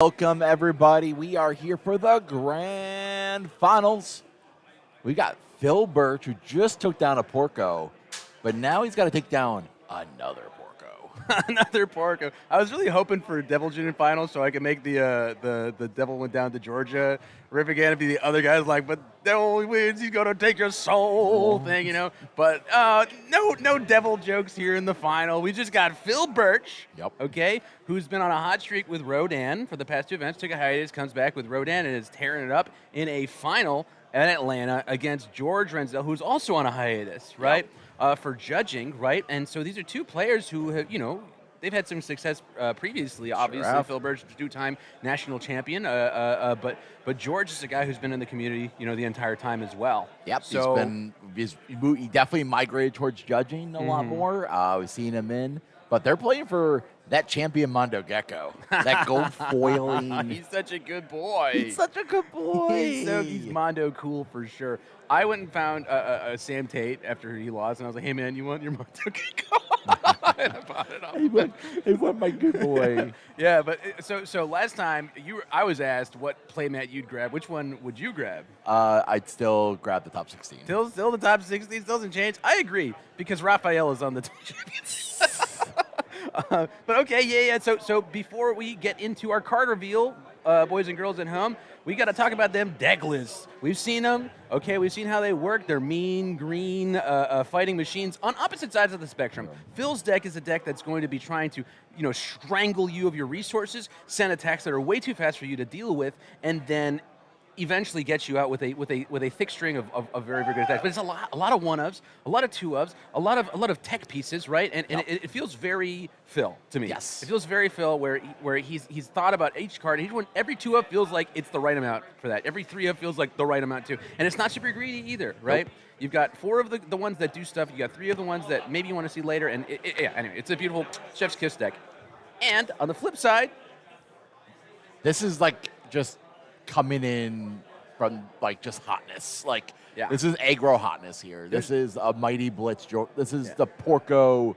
Welcome, everybody. We are here for the grand finals. We got Phil Birch, who just took down a Porco, but now he's got to take down another Porco. Another Porco. I was really hoping for Devil Junior Finals so I could make the Devil went down to Georgia riff again and be the other guy's like, but Devil wins, he's gonna take your soul thing, you know. But no Devil jokes here in the final. We just got Phil Birch, okay, who's been on a hot streak with Rodan for the past two events, took a hiatus, comes back with Rodan and is tearing it up in a final at Atlanta against George Renzel, who's also on a hiatus, right? For judging, right? And so these are two players who have, they've had some success previously. Obviously, Phil Birch, two-time national champion, but George is a guy who's been in the community, the entire time as well. Yep, so he definitely migrated towards judging a lot more. We've seen him in, but they're playing for that champion Mondo Gecko, that gold foiling. He's such a good boy. He's such a good boy. He's Mondo cool for sure. I went and found Sam Tate after he lost, and I was like, "Hey man, you want your Mondo Gecko?" And I bought it off. He went my good boy. Yeah, but so last time I was asked what playmat you'd grab. Which one would you grab? I'd still grab the top 16. Still the top 16 doesn't change. I agree because Raphael is on the champions. But okay, yeah. So before we get into our card reveal, boys and girls at home, we got to talk about them deck lists. We've seen them. Okay, we've seen how they work. They're mean, green, fighting machines on opposite sides of the spectrum. Phil's deck is a deck that's going to be trying to, strangle you of your resources, send attacks that are way too fast for you to deal with, and then eventually get you out with a thick string of very, very good attacks. But it's a lot of one-ofs, a lot of two-ofs, a lot of tech pieces, right? And it feels very Phil to me. Yes. It feels very Phil where he's thought about each card. Every two-of feels like it's the right amount for that. Every three-of feels like the right amount too. And it's not super greedy either, right? Nope. You've got four of the ones that do stuff. You got three of the ones that maybe you want to see later. And anyway, it's a beautiful chef's kiss deck. And on the flip side, this is like just coming in from like just hotness. This is aggro hotness here. This is a Mighty Blitz. This is the Porco.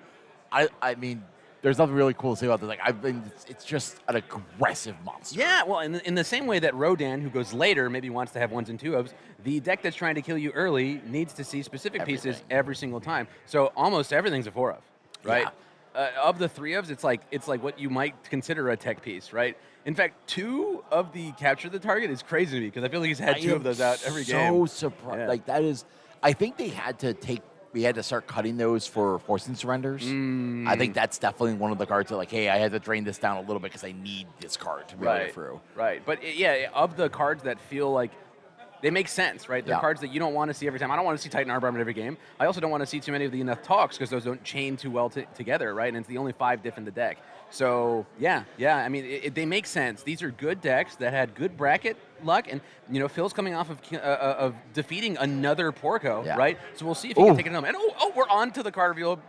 I mean, there's nothing really cool to say about this. It's just an aggressive monster. Yeah, well, in the same way that Rodan, who goes later, maybe wants to have ones and two-ofs, the deck that's trying to kill you early needs to see specific pieces every single time. So almost everything's a four-of, right? Yeah. Of the three-ofs, it's like what you might consider a tech piece, right? In fact, two of the capture the target is crazy to me because I feel like he's had two of those out every game. So surprised. Yeah. I think we had to start cutting those for forcing surrenders. I think that's definitely one of the cards that hey, I had to drain this down a little bit because I need this card to be able to get through. Right. But yeah, of the cards that feel like they make sense, right? They're cards that you don't want to see every time. I don't want to see Titan Arbor in every game. I also don't want to see too many of the Enough Talks because those don't chain too well together, right? And it's the only 5 diff in the deck. So, yeah. I mean, they make sense. These are good decks that had good bracket luck. And, Phil's coming off of defeating another Porco, right? So we'll see if he can take it home. And, we're on to the card reveal.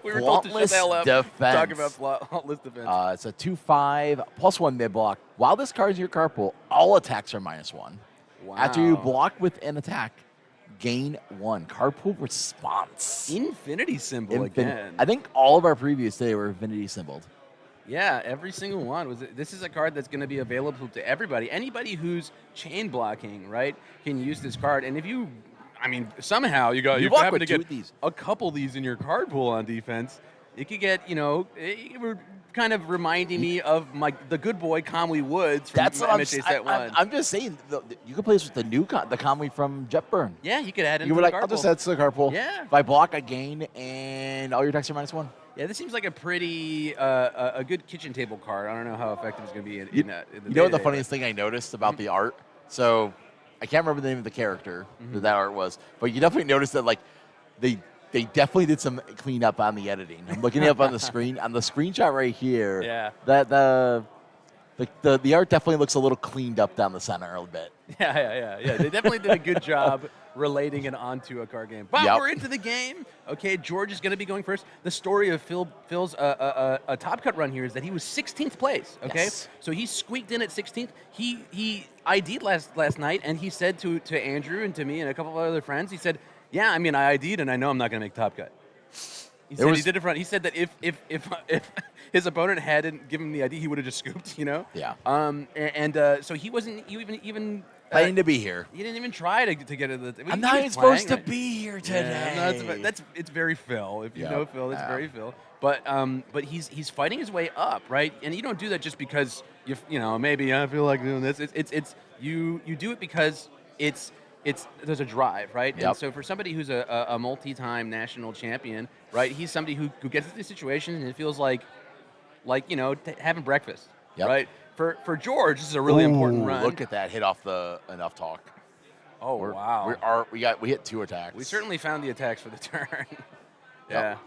We were told to shut the hell up. Talk about flawless defense. It's a 2/5 +1 mid block. While this card's in your card pool, all attacks are -1. Wow. After you block with an attack, gain 1. Card pool response. Infinity symbol again. I think all of our previews today were infinity symboled. Yeah, every single one. This is a card that's going to be available to everybody. Anybody who's chain blocking, right, can use this card. And if you, somehow you happen to get a couple of these in your card pool on defense, it could get, we're kind of reminding me of the good boy Conway Woods from MHA Set 1. I'm just saying, you could play this with the Conway from Jetburn. Yeah, you could add it to the card pool. I'll just add to the card pool. Yeah. If I block, I gain, and all your attacks are -1. Yeah, this seems like a pretty a good kitchen table card. I don't know how effective it's going to be in the You know what the funniest thing I noticed about the art? So I can't remember the name of the character that art was, but you definitely noticed that they definitely did some cleanup on the editing. I'm looking up on the screen, on the screenshot right here. Yeah. That the art definitely looks a little cleaned up down the center a bit. Yeah. They definitely did a good job relating it onto a card game. But we're into the game. Okay, George is going to be going first. The story of Phil's a top cut run here is that he was 16th place. Okay, so he squeaked in at 16th. He ID'd last night, and he said to Andrew and to me and a couple of other friends, he said, "Yeah, I ID'd, and I know I'm not going to make top cut." He said he did it front. He said that if his opponent hadn't given him the ID, he would have just scooped. Yeah. So he wasn't even planning to be here. He didn't even try to get into the. I'm not even supposed to be here today. Yeah, it's very Phil. If you know Phil, it's very Phil. But he's fighting his way up, right? And you don't do that just because maybe I feel like doing this. It's you do it because there's a drive, right? Yep. And so for somebody who's a multi-time national champion, right? He's somebody who gets into these situations and it feels like having breakfast, right? For George, this is a really important run. Look at that hit off the enough talk. Oh, wow. We hit 2 attacks. We certainly found the attacks for the turn. Yeah.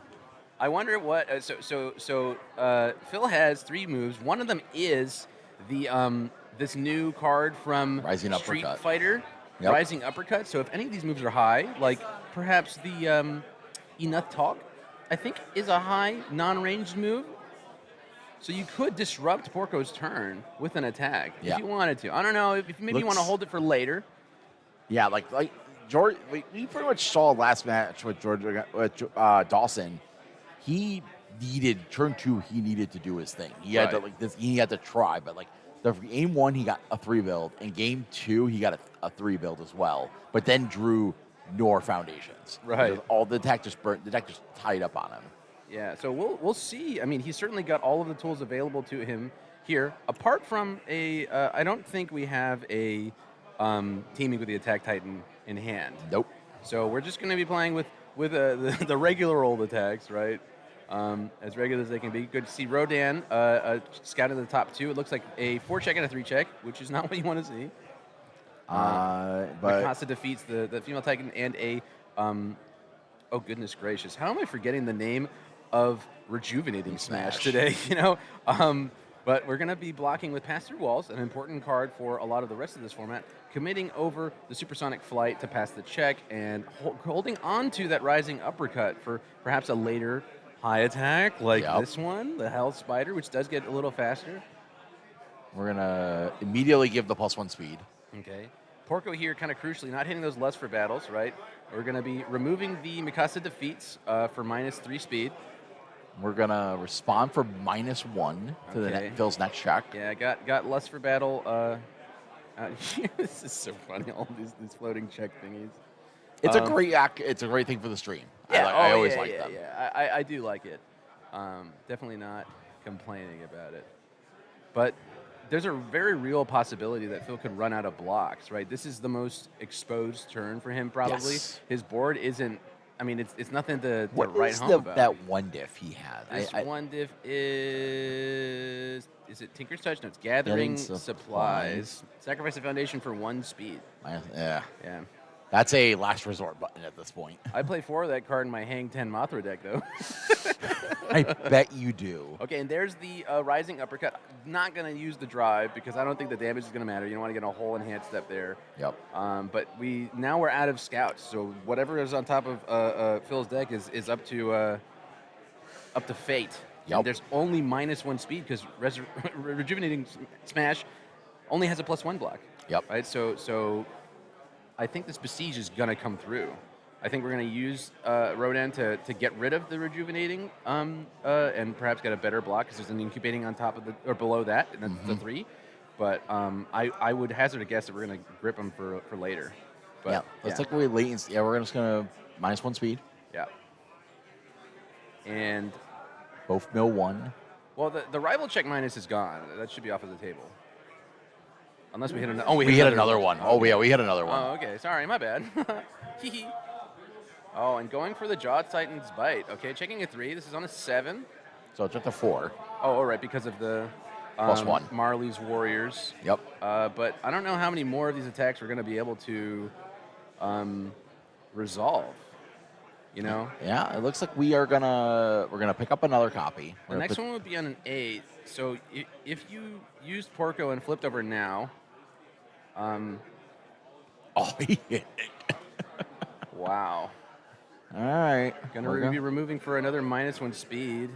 I wonder what. So Phil has 3 moves. One of them is the this new card from Rising Street Uppercut. Fighter, Rising Uppercut. So if any of these moves are high, like perhaps the Enough Talk, I think is a high non-ranged move. So you could disrupt Porco's turn with an attack if you wanted to. I don't know if maybe you want to hold it for later. Yeah, like George. We pretty much saw last match with Dawson. He needed turn 2. He needed to do his thing. He had to He had to try, but game 1 he got a 3 build. In game 2 he got a 3 build as well. But then drew Nor foundations. Right. All the deck just burnt. The deck just tied up on him. Yeah. So we'll see. I mean, he's certainly got all of the tools available to him here. Apart from I don't think we have a teaming with the Attack Titan in hand. Nope. So we're just going to be playing with the regular old attacks, right? As regular as they can be. Good to see Rodan scout in the top 2. It looks like a 4-check and a 3-check, which is not what you want to see. But Mikasa defeats the female Titan and a oh goodness gracious, how am I forgetting the name of Rejuvenating Smash today? But we're going to be blocking with Pass Through Walls, an important card for a lot of the rest of this format, committing over the Supersonic Flight to pass the check and holding on to that Rising Uppercut for perhaps a later high attack like this one, the Hell Spider, which does get a little faster. We're going to immediately give the +1 speed. Okay. Porco here kind of crucially not hitting those Lust for Battles, right? We're going to be removing the Mikasa defeats for -3 speed. We're going to respond for -1 to Phil's next check. Yeah, got Lust for Battle out here. This is so funny, all these floating check thingies. It's a great thing for the stream. Yeah, I always like them. Yeah, I do like it. Definitely not complaining about it. But there's a very real possibility that Phil could run out of blocks, right? This is the most exposed turn for him, probably. Yes. His board isn't. I mean, it's nothing to write home about. That one diff he has? This one diff is it Tinker's Touch? No, it's Gathering Supplies. Sacrifice the Foundation for 1 speed. Yeah. Yeah. That's a last resort button at this point. I play 4 of that card in my Hang 10 Mothra deck, though. I bet you do. Okay, and there's the Rising Uppercut. Not going to use the drive because I don't think the damage is going to matter. You don't want to get a whole enhanced step there. Yep. But now we're out of scouts, so whatever is on top of Phil's deck is up to fate. Yep. And there's only -1 speed because Rejuvenating Smash only has a +1 block. Yep. Right. So I think this Besiege is going to come through. I think we're going to use Rodan to get rid of the Rejuvenating and perhaps get a better block because there's an Incubating on top of or below that, and that's the 3. But I would hazard a guess that we're going to grip him for later. But, yeah, let's take away latency. Yeah, we're just going to -1 speed. Yeah. And both mill 1. Well, the rival check minus is gone. That should be off of the table. Unless we hit another. Oh, we hit another one. Oh, yeah, we hit another one. Oh, okay. Sorry, my bad. Oh, and going for the Jaw Titan's Bite. Okay, checking a 3. This is on a 7. So it's at a 4. Oh, all right, because of the +1. Marley's Warriors. Yep. But I don't know how many more of these attacks we're going to be able to resolve. You know? Yeah, it looks like we're gonna pick up another copy. The next one would be on an 8. So if you used Porco and flipped over now. Oh, he hit it. Wow. All right. Gonna be removing for another -1 speed.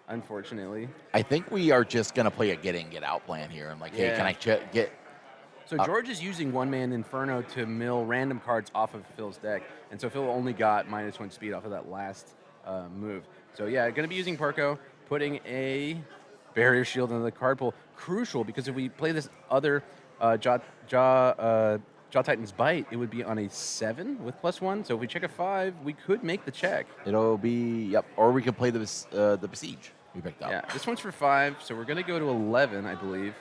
Unfortunately. I think we are just gonna play a get in, get out plan here. I'm like, hey, can I get? So George is using one-man Inferno to mill random cards off of Phil's deck, and so Phil only got -1 speed off of that last move. So yeah, going to be using Porco, putting a barrier shield into the card pool. Crucial, because if we play this other Jaw Titan's Bite, it would be on a 7 with +1. So if we check a 5, we could make the check. It'll be, yep. Or we can play the Besiege we picked up. Yeah, this one's for 5, so we're going to go to 11, I believe.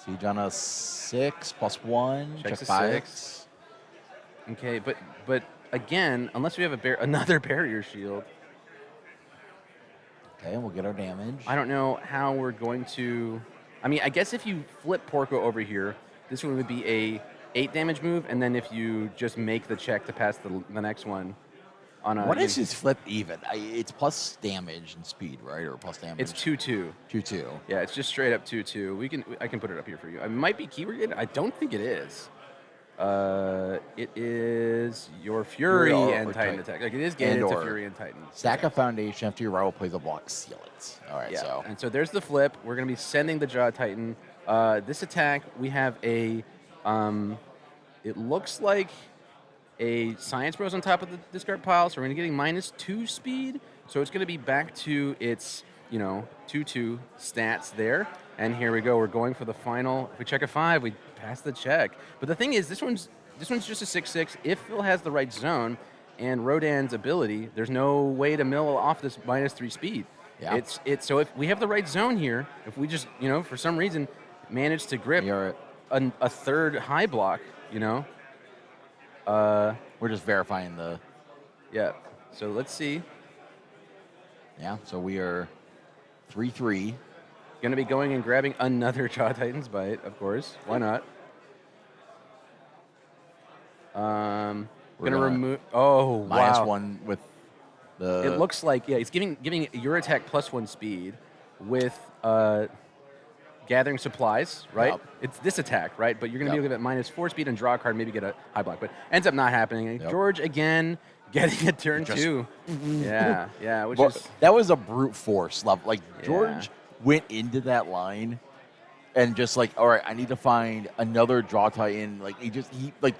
Siege on a 6 +1. Checks a 5. 6. Okay, but again, unless we have another barrier shield, okay, and we'll get our damage. I don't know how we're going to. I mean, I guess if you flip Porco over here, this one would be a 8 damage move, and then if you just make the check to pass the next one on a. What is his flip even? It's plus damage and speed, right? Or plus damage? It's 2/2. 2/2. Yeah, it's just straight up 2/2. I can put it up here for you. It might be keyword. I don't think it is. It is your Fury and Titan attack. Like, it is gated to Fury and Titan. Stack a foundation after your rival plays a block, seal it. All right, yeah. And so there's the flip. We're going to be sending the Jaw Titan. This attack, we have a, it looks like a Science Bros on top of the discard pile, so we're going to be getting -2 speed. So it's going to be back to its, 2/2 stats there. And here we go. We're going for the final. If we check a 5, we pass the check. But the thing is, this one's just a 6/6. If Phil has the right zone and Rodan's ability, there's no way to mill off this -3 speed. Yeah. So if we have the right zone here, if we just, for some reason manage to grip a third high block, we're just verifying the. Yeah. So let's see. Yeah. So we are 3/3. Going to be going and grabbing another Jaw Titan's Bite, of course. Why not? Going to remove. Oh, wow. -1 with the. It looks like, yeah, it's giving your attack +1 speed with gathering supplies, right? Yep. It's this attack, right? But you're going to be able to get -4 speed and draw a card, maybe get a high block. But ends up not happening. Yep. George again getting a turn 2. Yeah, yeah. That was a brute force level. Like, George went into that line and just like, all right, I need to find another Jaw Titan. Like, he did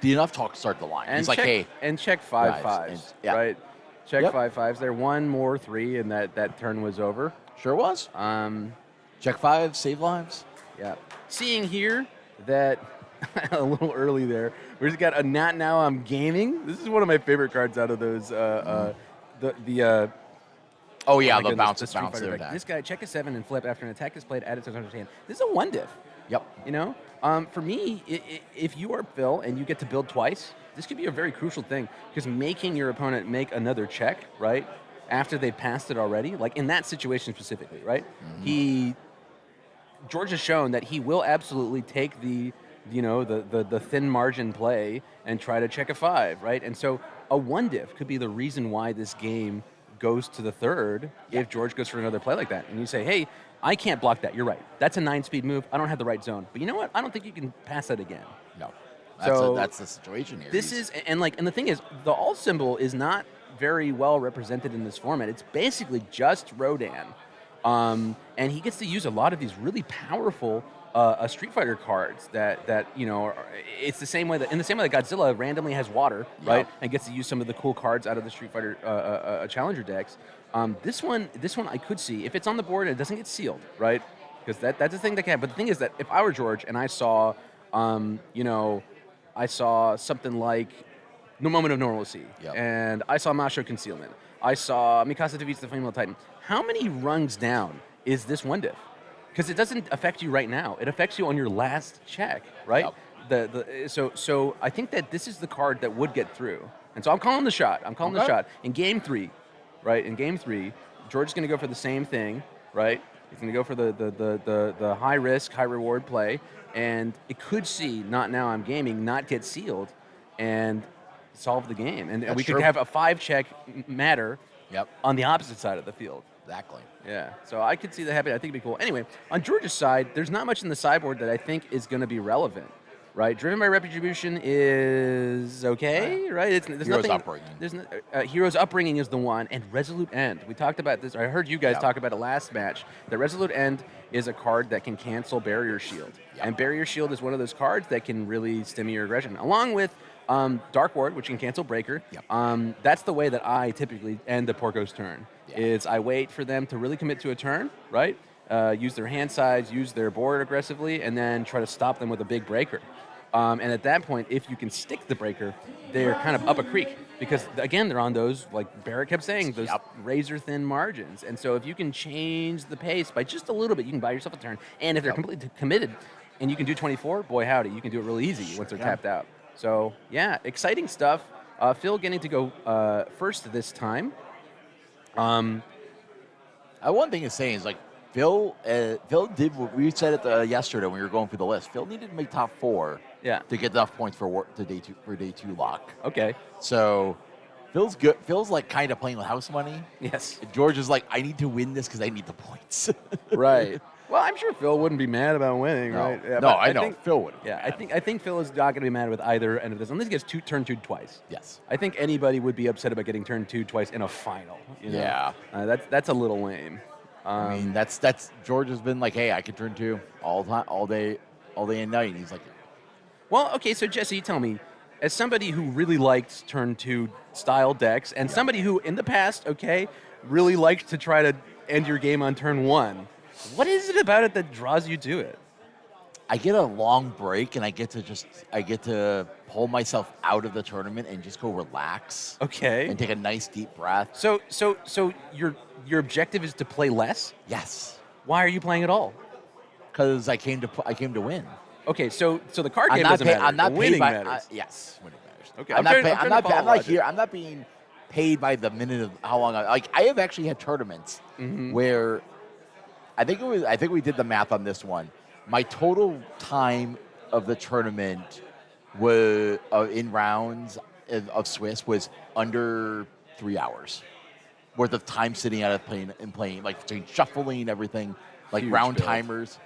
enough talk to start the line. And he's like, hey. And check 5/5s, right? Check 5/5s there. 1 more 3, and that turn was over. Sure was. Check 5, save lives. Yeah. Seeing here that a little early there, we just got a Not Now I'm Gaming. This is one of my favorite cards out of those. Oh yeah, the goodness, bounce there. This guy, check a 7 and flip after an attack is played, add it to his hand. This is a 1 diff. Yep. For me, if you are Phil and you get to build twice, this could be a very crucial thing, because making your opponent make another check, right, after they passed it already, like in that situation specifically, right? Mm-hmm. George has shown that he will absolutely take the thin margin play and try to check a 5, right? And so a 1 diff could be the reason why this game goes to the third if George goes for another play like that. And you say, hey, I can't block that. You're right. That's a 9-speed move. I don't have the right zone. But you know what? I don't think you can pass that again. No. That's the situation here. And the thing is, the alt symbol is not very well represented in this format. It's basically just Rodan. And he gets to use a lot of these really powerful Street Fighter cards that it's the same way that Godzilla randomly has water, right, and gets to use some of the cool cards out of the Street Fighter Challenger decks. This one I could see if it's on the board and it doesn't get sealed, right? Because that's the thing that can. But the thing is that if I were George and I saw, something like No Moment of Normalcy, and I saw Masho Concealment, I saw Mikasa defeats the Female Titan. How many rungs down is this 1 diff? Because it doesn't affect you right now. It affects you on your last check, right? Yep. So I think that this is the card that would get through. And so I'm calling the shot. The shot. In game 3, right? In game 3, George is going to go for the same thing, right? He's going to go for the high risk, high reward play. And it could see Not Now I'm Gaming not get sealed and solve the game. And we could have a 5 check matter on the opposite side of the field. Exactly. Yeah. So I could see that happening. I think it'd be cool. Anyway, on George's side, there's not much in the sideboard that I think is going to be relevant. right? Driven by Retribution is okay, right? There's Hero's nothing. Upbringing. There's Hero's Upbringing is the one, and Resolute End. We talked about this. I heard you guys talk about it last match. The Resolute End is a card that can cancel Barrier Shield, and Barrier Shield is one of those cards that can really stem your aggression, along with Dark Ward, which can cancel Breaker. That's the way that I typically end the Porco's turn. Is I wait for them to really commit to a turn, right? Use their hand size, use their board aggressively, and then try to stop them with a big breaker. And at that point, if you can stick the breaker, they're kind of up a creek because, again, they're on those, like Barrett kept saying, those razor-thin margins. And so if you can change the pace by just a little bit, you can buy yourself a turn. And if they're completely committed and you can do 24, boy, howdy, you can do it really easy once they're tapped out. So, yeah, exciting stuff. Phil getting to go first this time. One thing to say is, like, Phil did what we said yesterday when we were going through the list. Phil needed to make top 4 to get enough points for day two lock. Okay. So Phil's good. Phil's like kind of playing with house money. Yes. George is like, I need to win this because I need the points. Right. Well, I'm sure Phil wouldn't be mad about winning, right? Yeah, no, I know. Phil would. Yeah, I think Phil is not going to be mad with either end of this, unless he gets turn 2 twice. Yes. I think anybody would be upset about getting turn 2 twice in a final. You know? Yeah. That's a little lame. I mean, that's George has been like, hey, I could turn 2 all day and night. And he's like, well, okay, so Jesse, tell me, as somebody who really liked turn 2 style decks, and somebody who in the past, really liked to try to end your game on turn 1, what is it about it that draws you to it? I get a long break, and I get to pull myself out of the tournament and just go relax. Okay. And take a nice deep breath. So your objective is to play less? Yes. Why are you playing at all? Because I came to win. Okay, so the card game doesn't matter. I'm not winning paid by matters. Yes, winning matters. Okay, I'm not being paid by the minute of how long I have actually had tournaments where I think we did the math on this one. My total time of the tournament was in rounds of Swiss was under 3 hours worth of time sitting out of playing, like between shuffling everything, like Huge round build. timers.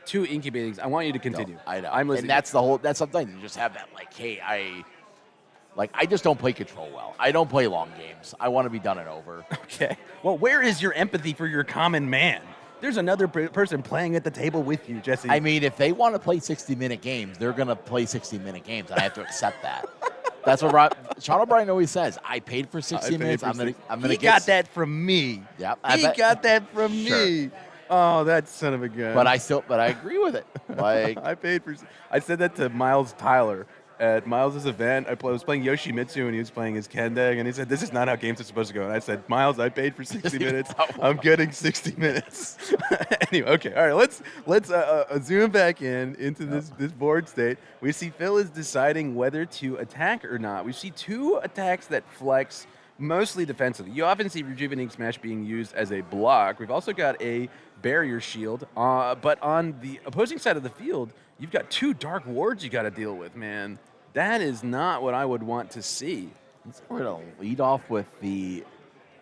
2 incubating. I want you to continue. No, I know. I'm listening. And that's something you just have that, like, hey, I just don't play control well. I don't play long games. I want to be done and over. Okay. Well, where is your empathy for your common man? There's another person playing at the table with you, Jesse. I mean, if they want to play 60-minute games, they're going to play 60-minute games, and I have to accept that. That's what Sean O'Brien always says. I paid for 60 minutes. I'm gonna He get. got that from me. Yep. He got that from me. Oh, that son of a gun. But I agree with it. Like I said that to Miles Tyler at Miles' event. I was playing Yoshimitsu and he was playing his Ken deck, and he said, "This is not how games are supposed to go." And I said, "Miles, I paid for 60 minutes. I'm getting 60 minutes." Anyway, okay, all right. Let's zoom back into this board state. We see Phil is deciding whether to attack or not. We see 2 attacks that flex. Mostly defensively. You often see Rejuvenating Smash being used as a block. We've also got a Barrier Shield, but on the opposing side of the field, you've got 2 Dark Wards you got to deal with, man. That is not what I would want to see. We're going to lead off with the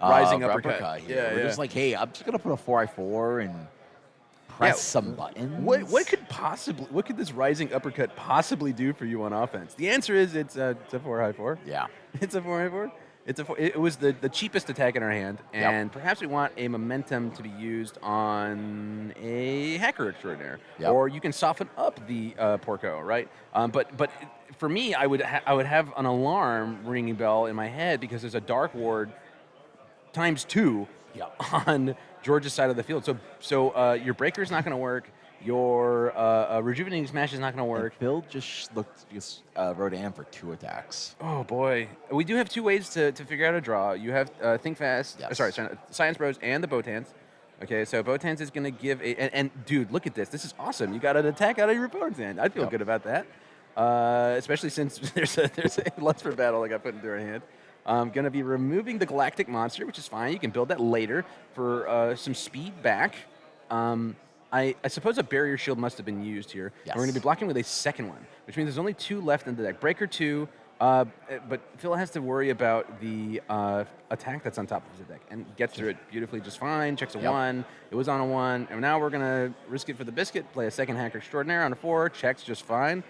Rising Uppercut. Here. We're just like, hey, I'm just going to put a 4x4 and press some buttons. What could this Rising Uppercut possibly do for you on offense? The answer is it's a 4x4. Yeah. It's a 4x4. It was the cheapest attack in our hand, and perhaps we want a momentum to be used on a Hacker Extraordinaire, or you can soften up the Porco, right? But for me, I would have an alarm ringing bell in my head because there's a Dark Ward times 2 on George's side of the field. So your Breaker's not going to work. Your Rejuvenating Smash is not going to work. And Phil just Rodan for 2 attacks. Oh, boy. We do have 2 ways to figure out a draw. You have Think Fast, Science Bros, and the Botans. Okay, so Botans is going to give a... And, dude, look at this. This is awesome. You got an attack out of your opponent's hand. I feel good about that. Especially since there's a Lust for Battle I got put into our hand. I'm going to be removing the Galactic Monster, which is fine. You can build that later for some speed back. I suppose a Barrier Shield must have been used here. Yes. We're going to be blocking with a second one, which means there's only 2 left in the deck. Breaker 2, but Phil has to worry about the attack that's on top of his deck, and gets through it beautifully just fine. Checks a 1. It was on a 1, and now we're going to risk it for the biscuit, play a second Hacker Extraordinaire on a 4, checks just fine.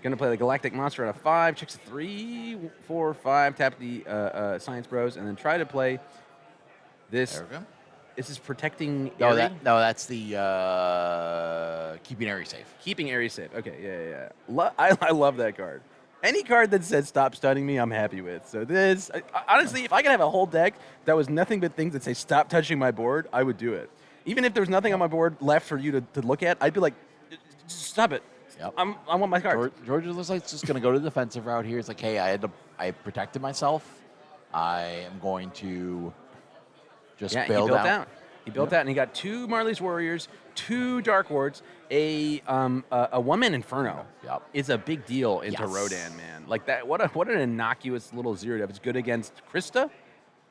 Going to play the Galactic Monster out of 5, checks 3, 4, 5, tap the Science Bros, and then try to play this. There we go. This is protecting No, Aerie? that's the keeping Aerie safe. Keeping Aerie safe. Okay, yeah. I love that card. Any card that says stop stunning me, I'm happy with. So this, honestly, if I could have a whole deck that was nothing but things that say stop touching my board, I would do it. Even if there was nothing on my board left for you to look at, I'd be like, just stop it. Yep. I want my cards. George looks like it's just going to go to the defensive route here. It's like, hey, I protected myself. I am going to just build out. He built out, and he got 2 Marley's Warriors, 2 Dark Wards, a one-man Inferno. Yep. Is a big deal into Rodan, man. Like that. What an innocuous little zero dev. It's good against Krista.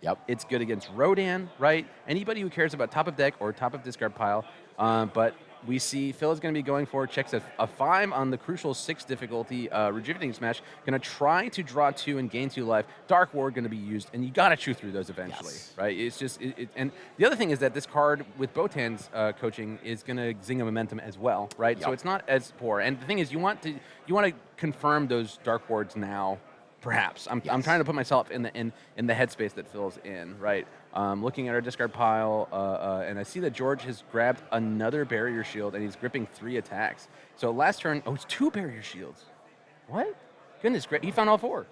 Yep. It's good against Rodan, right? Anybody who cares about top of deck or top of discard pile, but we see Phil is going to be going for checks a 5 on the crucial 6 difficulty Rejuvenating Smash. Going to try to draw 2 and gain 2 life. Dark Ward going to be used, and you got to chew through those eventually, right? It's just, and the other thing is that this card with Botan's coaching is going to zing a momentum as well, right? Yep. So it's not as poor. And the thing is, you want to confirm those Dark Wards now. Perhaps I'm trying to put myself in the headspace that Phil's in, right? Looking at our discard pile, and I see that George has grabbed another barrier shield, and he's gripping 3 attacks. So last turn, it's 2 barrier shields. What? Goodness, great! He found all 4.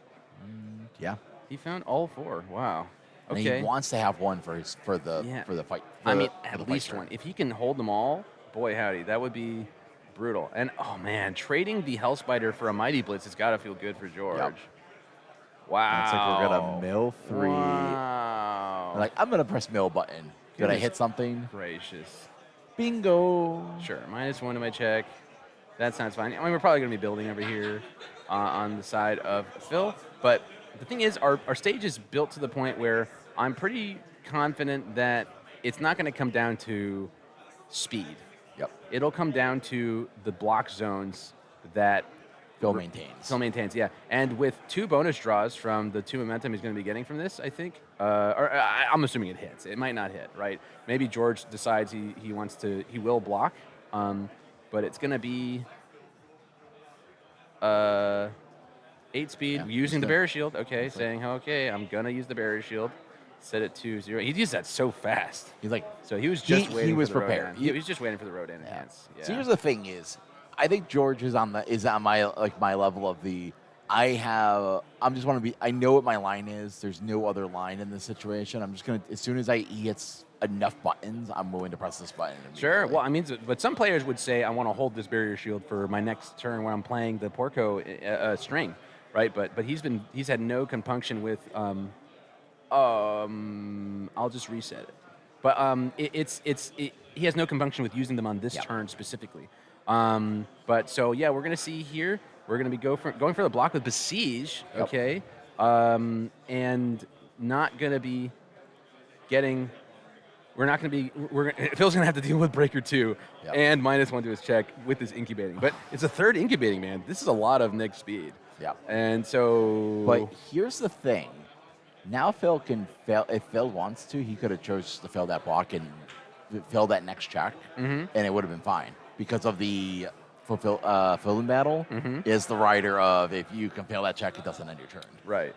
Yeah. He found all 4. Wow. Okay. And he wants to have one for the fight. At least one. If he can hold them all, boy howdy, that would be brutal. And oh man, trading the Hellspider for a Mighty Blitz has got to feel good for George. Yep. Wow. Looks like we're gonna mill 3. Wow. Like, I'm gonna press mill button. Did I hit something? Gracious. Bingo. Sure. -1 to my check. That sounds fine. I mean, we're probably gonna be building over here on the side of Phil. But the thing is, our stage is built to the point where I'm pretty confident that it's not gonna come down to speed. Yep. It'll come down to the block zones that Phil maintains. Yeah. And with 2 bonus draws from the 2 momentum he's going to be getting from this, I think, I'm assuming it hits. It might not hit, right? Maybe George decides he will block, but it's going to be 8 speed using the barrier shield. Okay, saying, okay, I'm going to use the barrier shield. Set it to 0. He used that so fast. He's like, so he was just waiting. He was for the prepared. Rodan. He was just waiting for the Rodan enhance. Yeah. So here's the thing: I think George is on my level of the. I know what my line is. There's no other line in this situation. I'm just gonna, as soon as he hits enough buttons, I'm willing to press this button. Sure. Well, I mean, but some players would say, I want to hold this barrier shield for my next turn when I'm playing the Porco string, right? But he's had no compunction with. I'll just reset it. But he has no compunction with using them on this turn specifically. But so yeah, we're gonna see here. We're gonna be going for the block with Besiege, okay, and not gonna be getting. Phil's gonna have to deal with Breaker 2 and -1 to his check with this incubating. But it's a 3rd incubating, man. This is a lot of Nick speed. Yeah. And so. But here's the thing. Now Phil can fail. If Phil wants to, he could have chose to fail that block and fail that next check, and it would have been fine because of the fill in battle is the rider of if you can fail that check, it doesn't end your turn. Right.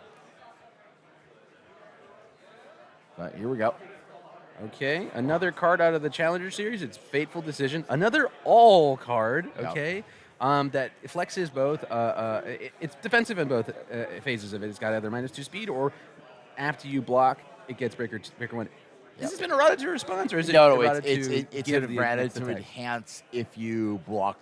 But here we go. Okay, another card out of the Challenger Series. It's Fateful Decision. Another all card. Okay. That flexes both. It's defensive in both phases of it. It's got either -2 speed or after you block, it gets breaker 1. Has this been errata to response, or is it errata it's errata to enhance if you block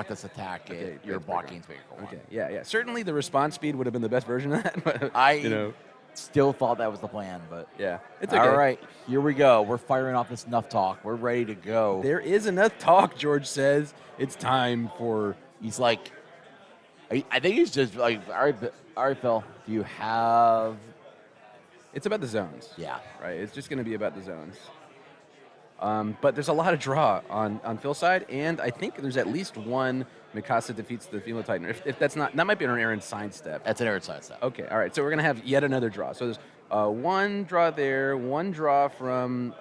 this attack. You're blocking breaker 1. Okay, yeah. Certainly, the response speed would have been the best version of that. But, still thought that was the plan, but yeah, it's okay. All right, here we go. We're firing off this enough talk. We're ready to go. There is enough talk. George says it's time for. He's like, I think he's just like, all right, Phil. Do you have? It's about the zones. Yeah. Right. It's just going to be about the zones. But there's a lot of draw on Phil's side, and I think there's at least one Mikasa defeats the Female Titan. If that's not, that might be an Aaron sidestep. That's an Aaron sidestep. Okay, all right. So we're going to have yet another draw. So there's one draw there, one draw from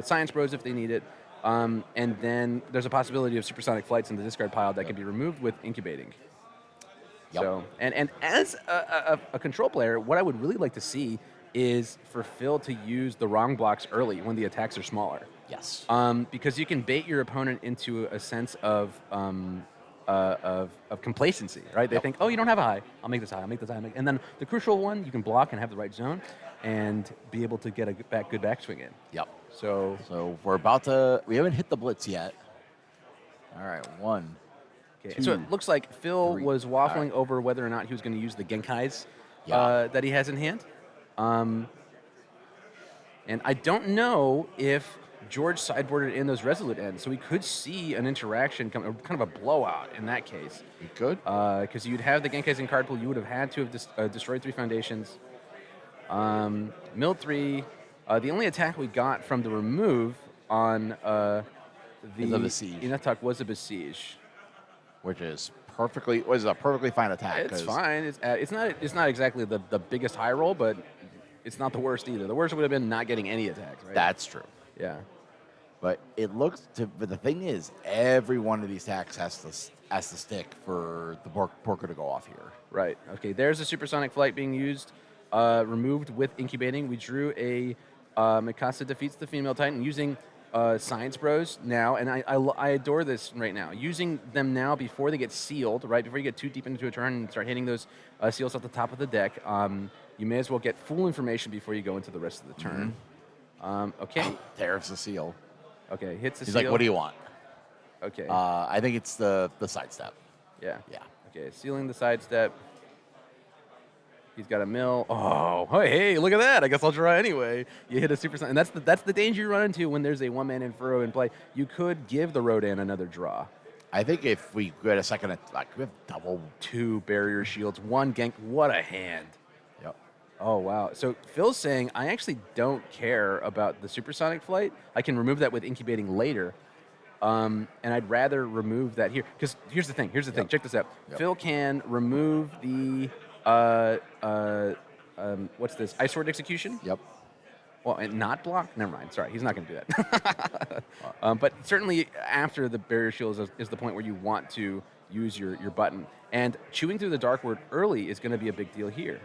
Science Bros if they need it, And then there's a possibility of supersonic flights in the discard pile that can be removed with incubating. Yep. So, and as a control player, what I would really like to see is for Phil to use the wrong blocks early when the attacks are smaller. Yes. Because you can bait your opponent into a sense of complacency, right? They think, oh, you don't have a high. I'll make this high. I'll make this high. And then the crucial one, you can block and have the right zone, and be able to get a good backswing in. Yep. So we're about to. We haven't hit the blitz yet. All right, 1. okay. 2, So it looks like Phil 3. was waffling Right. over whether or not he was going to use the Genkais Yeah. that he has in hand. And I don't know if George sideboarded in those Resolute ends, so we could see an interaction, kind of a blowout in that case. We could. Because you'd have the Genkais in card pool, you would have had to have destroyed 3 foundations. Milled 3. The only attack we got from the remove on the Besiege. Inatak was a Besiege. Which is was a perfectly fine attack. It's fine. It's not exactly the biggest high roll, but it's not the worst either. The worst would have been not getting any attacks, right? That's true. Yeah. But but the thing is, every one of these attacks has to stick for the Porco to go off here. Right. Okay. There's a supersonic flight being used, removed with incubating. We drew a Mikasa defeats the female Titan using Science Bros now, and I adore this right now. Using them now before they get sealed, right before you get too deep into a turn and start hitting those seals at the top of the deck. You may as well get full information before you go into the rest of the turn. Okay. There's the seal. Okay. Hits the He's seal. like, what do you want? Okay. I think it's the sidestep. Yeah. Yeah. Okay, sealing the sidestep. He's got a mill. Oh, hey, look at that. I guess I'll draw anyway. You hit a super, and that's the danger you run into when there's a one-man Infuro in play. You could give the Rodan another draw. I think if we get a second, we have double. 2 barrier shields, 1 Genk. What a hand. Yep. Oh, wow. So Phil's saying, I actually don't care about the supersonic flight. I can remove that with incubating later. And I'd rather remove that here. Because here's the thing. Check this out. Yep. Phil can remove the, what's this? Ice Sword Execution? Yep. Well, and not block? Never mind. Sorry, he's not going to do that. But certainly after the barrier shield is the point where you want to use your button. And chewing through the Dark Word early is going to be a big deal here.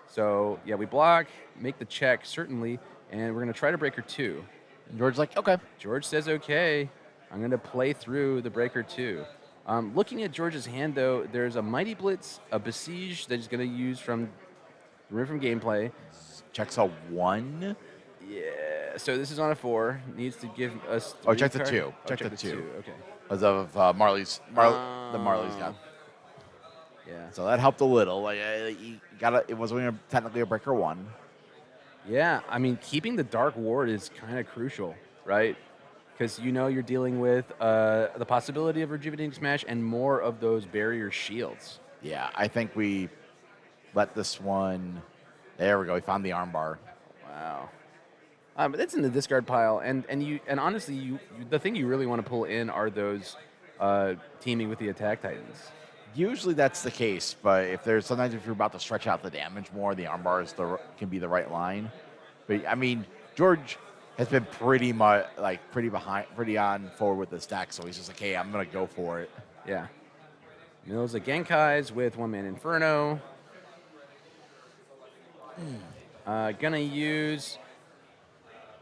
So, yeah, we block, make the check, certainly, and we're going to try to Breaker 2. And George's like, okay. George says, okay, I'm going to play through the Breaker 2. Looking at George's hand, though, there's a Mighty Blitz, a Besiege that he's going to use from gameplay. Checks a 1. Yeah, so this is on a 4. Needs to give us 3 Oh, check the cards. 2. Oh, Check the 2. Okay. Because of the Marley's got. Yeah. So that helped a little. It was technically a Breaker 1. Yeah, I mean, keeping the Dark Ward is kind of crucial, right? Because you're dealing with the possibility of Rejuvenating Smash and more of those barrier shields. Yeah, I think we let this one. There we go. We found the armbar. Wow. But that's in the discard pile, and honestly, the thing you really want to pull in are those teaming with the Attack Titans. Usually that's the case, but sometimes if you're about to stretch out the damage more, the armbar can be the right line. But I mean, George has been pretty on forward with this deck, so he's just like, hey, I'm gonna go for it. Yeah. Mills of Genkais with one-man Inferno. Gonna use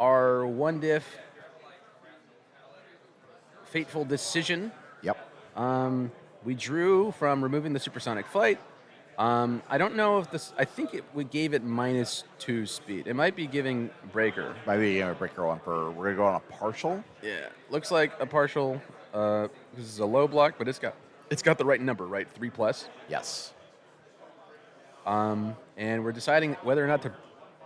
our one diff Fateful Decision. Yep. We drew from removing the supersonic flight. I don't know if this. I think we gave it -2 speed. It might be giving Breaker. Maybe a Breaker 1 we're gonna go on a partial. Yeah, looks like a partial. This is a low block, but it's got the right number, right? 3+. Yes. And we're deciding whether or not to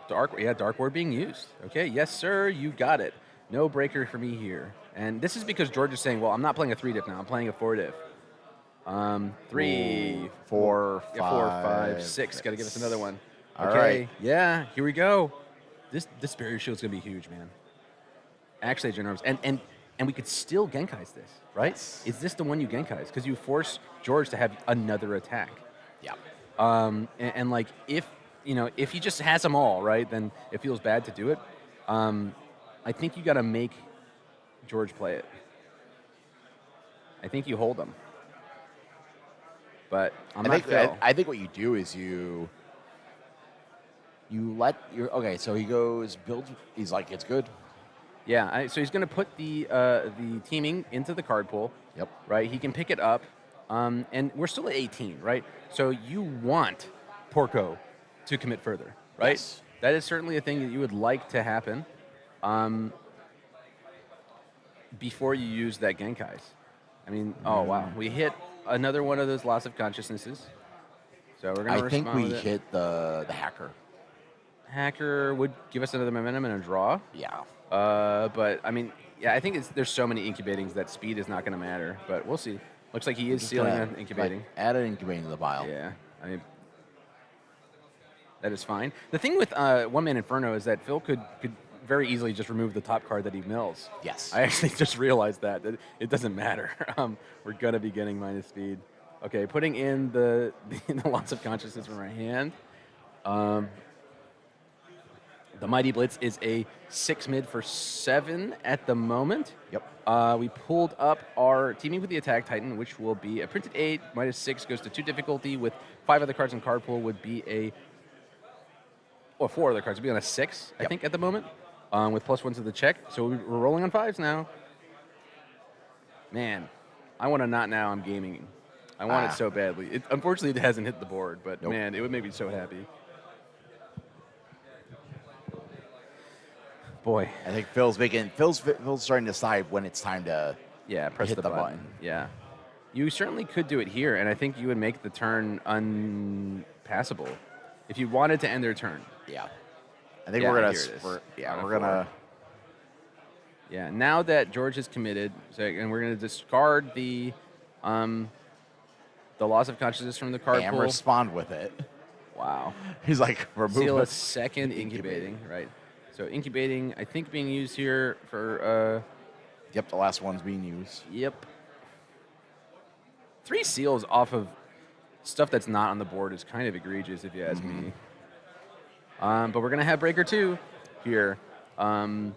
Dark Ward being used. Okay, yes, sir, you got it. No Breaker for me here. And this is because George is saying, well, I'm not playing a 3 diff now. I'm playing a 4 diff. 3, 4, 5, 4, 5, 6. Got to give us another one. All Okay, right. yeah, here we go. This barrier shield's gonna be huge, man. Actually, Generals, and we could still Genkais this, right? Yes. Is this the one you Genkais? Because you force George to have another attack. Yeah. And like if he just has them all, right, then it feels bad to do it. I think you got to make George play it. I think you hold him. But I think what you do is you let your So he goes builds. He's like, it's good. Yeah. So he's going to put the teaming into the card pool. Yep. Right. He can pick it up, and we're still at 18. Right. So you want Porco to commit further. Right. Yes. That is certainly a thing that you would like to happen. Before you use that Genkai's. I mean, oh wow, we hit another one of those loss of consciousnesses. So we're gonna. I think we hit the hacker. Hacker would give us another momentum and a draw. Yeah. But I mean, yeah, I think there's so many incubatings that speed is not going to matter. But we'll see. Looks like he is sealing an incubating. Add an incubating to the pile. Yeah, I mean, that is fine. The thing with One Man Inferno is that Phil could very easily just remove the top card that he mills. Yes. I actually just realized that it doesn't matter. We're going to be getting minus speed. Okay, putting in the loss of consciousness from our hand. The Mighty Blitz is a 6 mid for 7 at the moment. Yep. We pulled up our teaming with the Attack Titan, which will be a printed 8, minus 6 goes to 2 difficulty, with 5 other cards in card pool would be 4 other cards would be on a 6, I think, at the moment. With +1 to the check. So we're rolling on 5s now. Man, I want to not now I'm gaming. I want it so badly. Unfortunately, it hasn't hit the board, but man, it would make me so happy. Boy. I think Phil's starting to decide when it's time to press hit the button. Yeah. You certainly could do it here, and I think you would make the turn unpassable if you wanted to end their turn. Yeah. I think we're gonna. Yeah. Now that George has committed, and we're gonna discard the loss of consciousness from the card pool. And respond with it. Wow. He's like, remove Seal it. a second incubating, right? So incubating, I think, being used here for. Yep, the last one's being used. Yep. 3 seals off of stuff that's not on the board is kind of egregious, if you ask me. But we're gonna have Breaker 2 here, and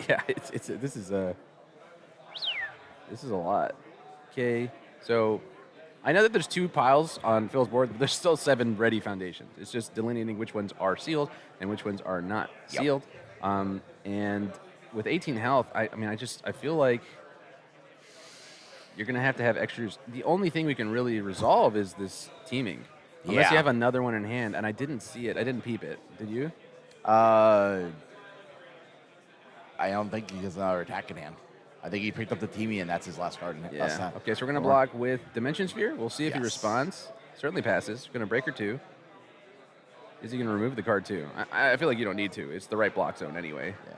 yeah, this is a lot. Okay, so I know that there's 2 piles on Phil's board, but there's still 7 ready foundations. It's just delineating which ones are sealed and which ones are not sealed. And with 18 health, I feel like you're gonna have to have extras. The only thing we can really resolve is this teaming. Unless you have another one in hand, and I didn't see it. I didn't peep it. Did you? I don't think he has another attack in hand. I think he picked up the teaming, and that's his last card. Yeah. Okay, so we're going to block with Dimension Sphere. We'll see if he responds. Certainly passes. We're going to Breaker 2. Is he going to remove the card, too? I feel like you don't need to. It's the right block zone anyway. Yeah.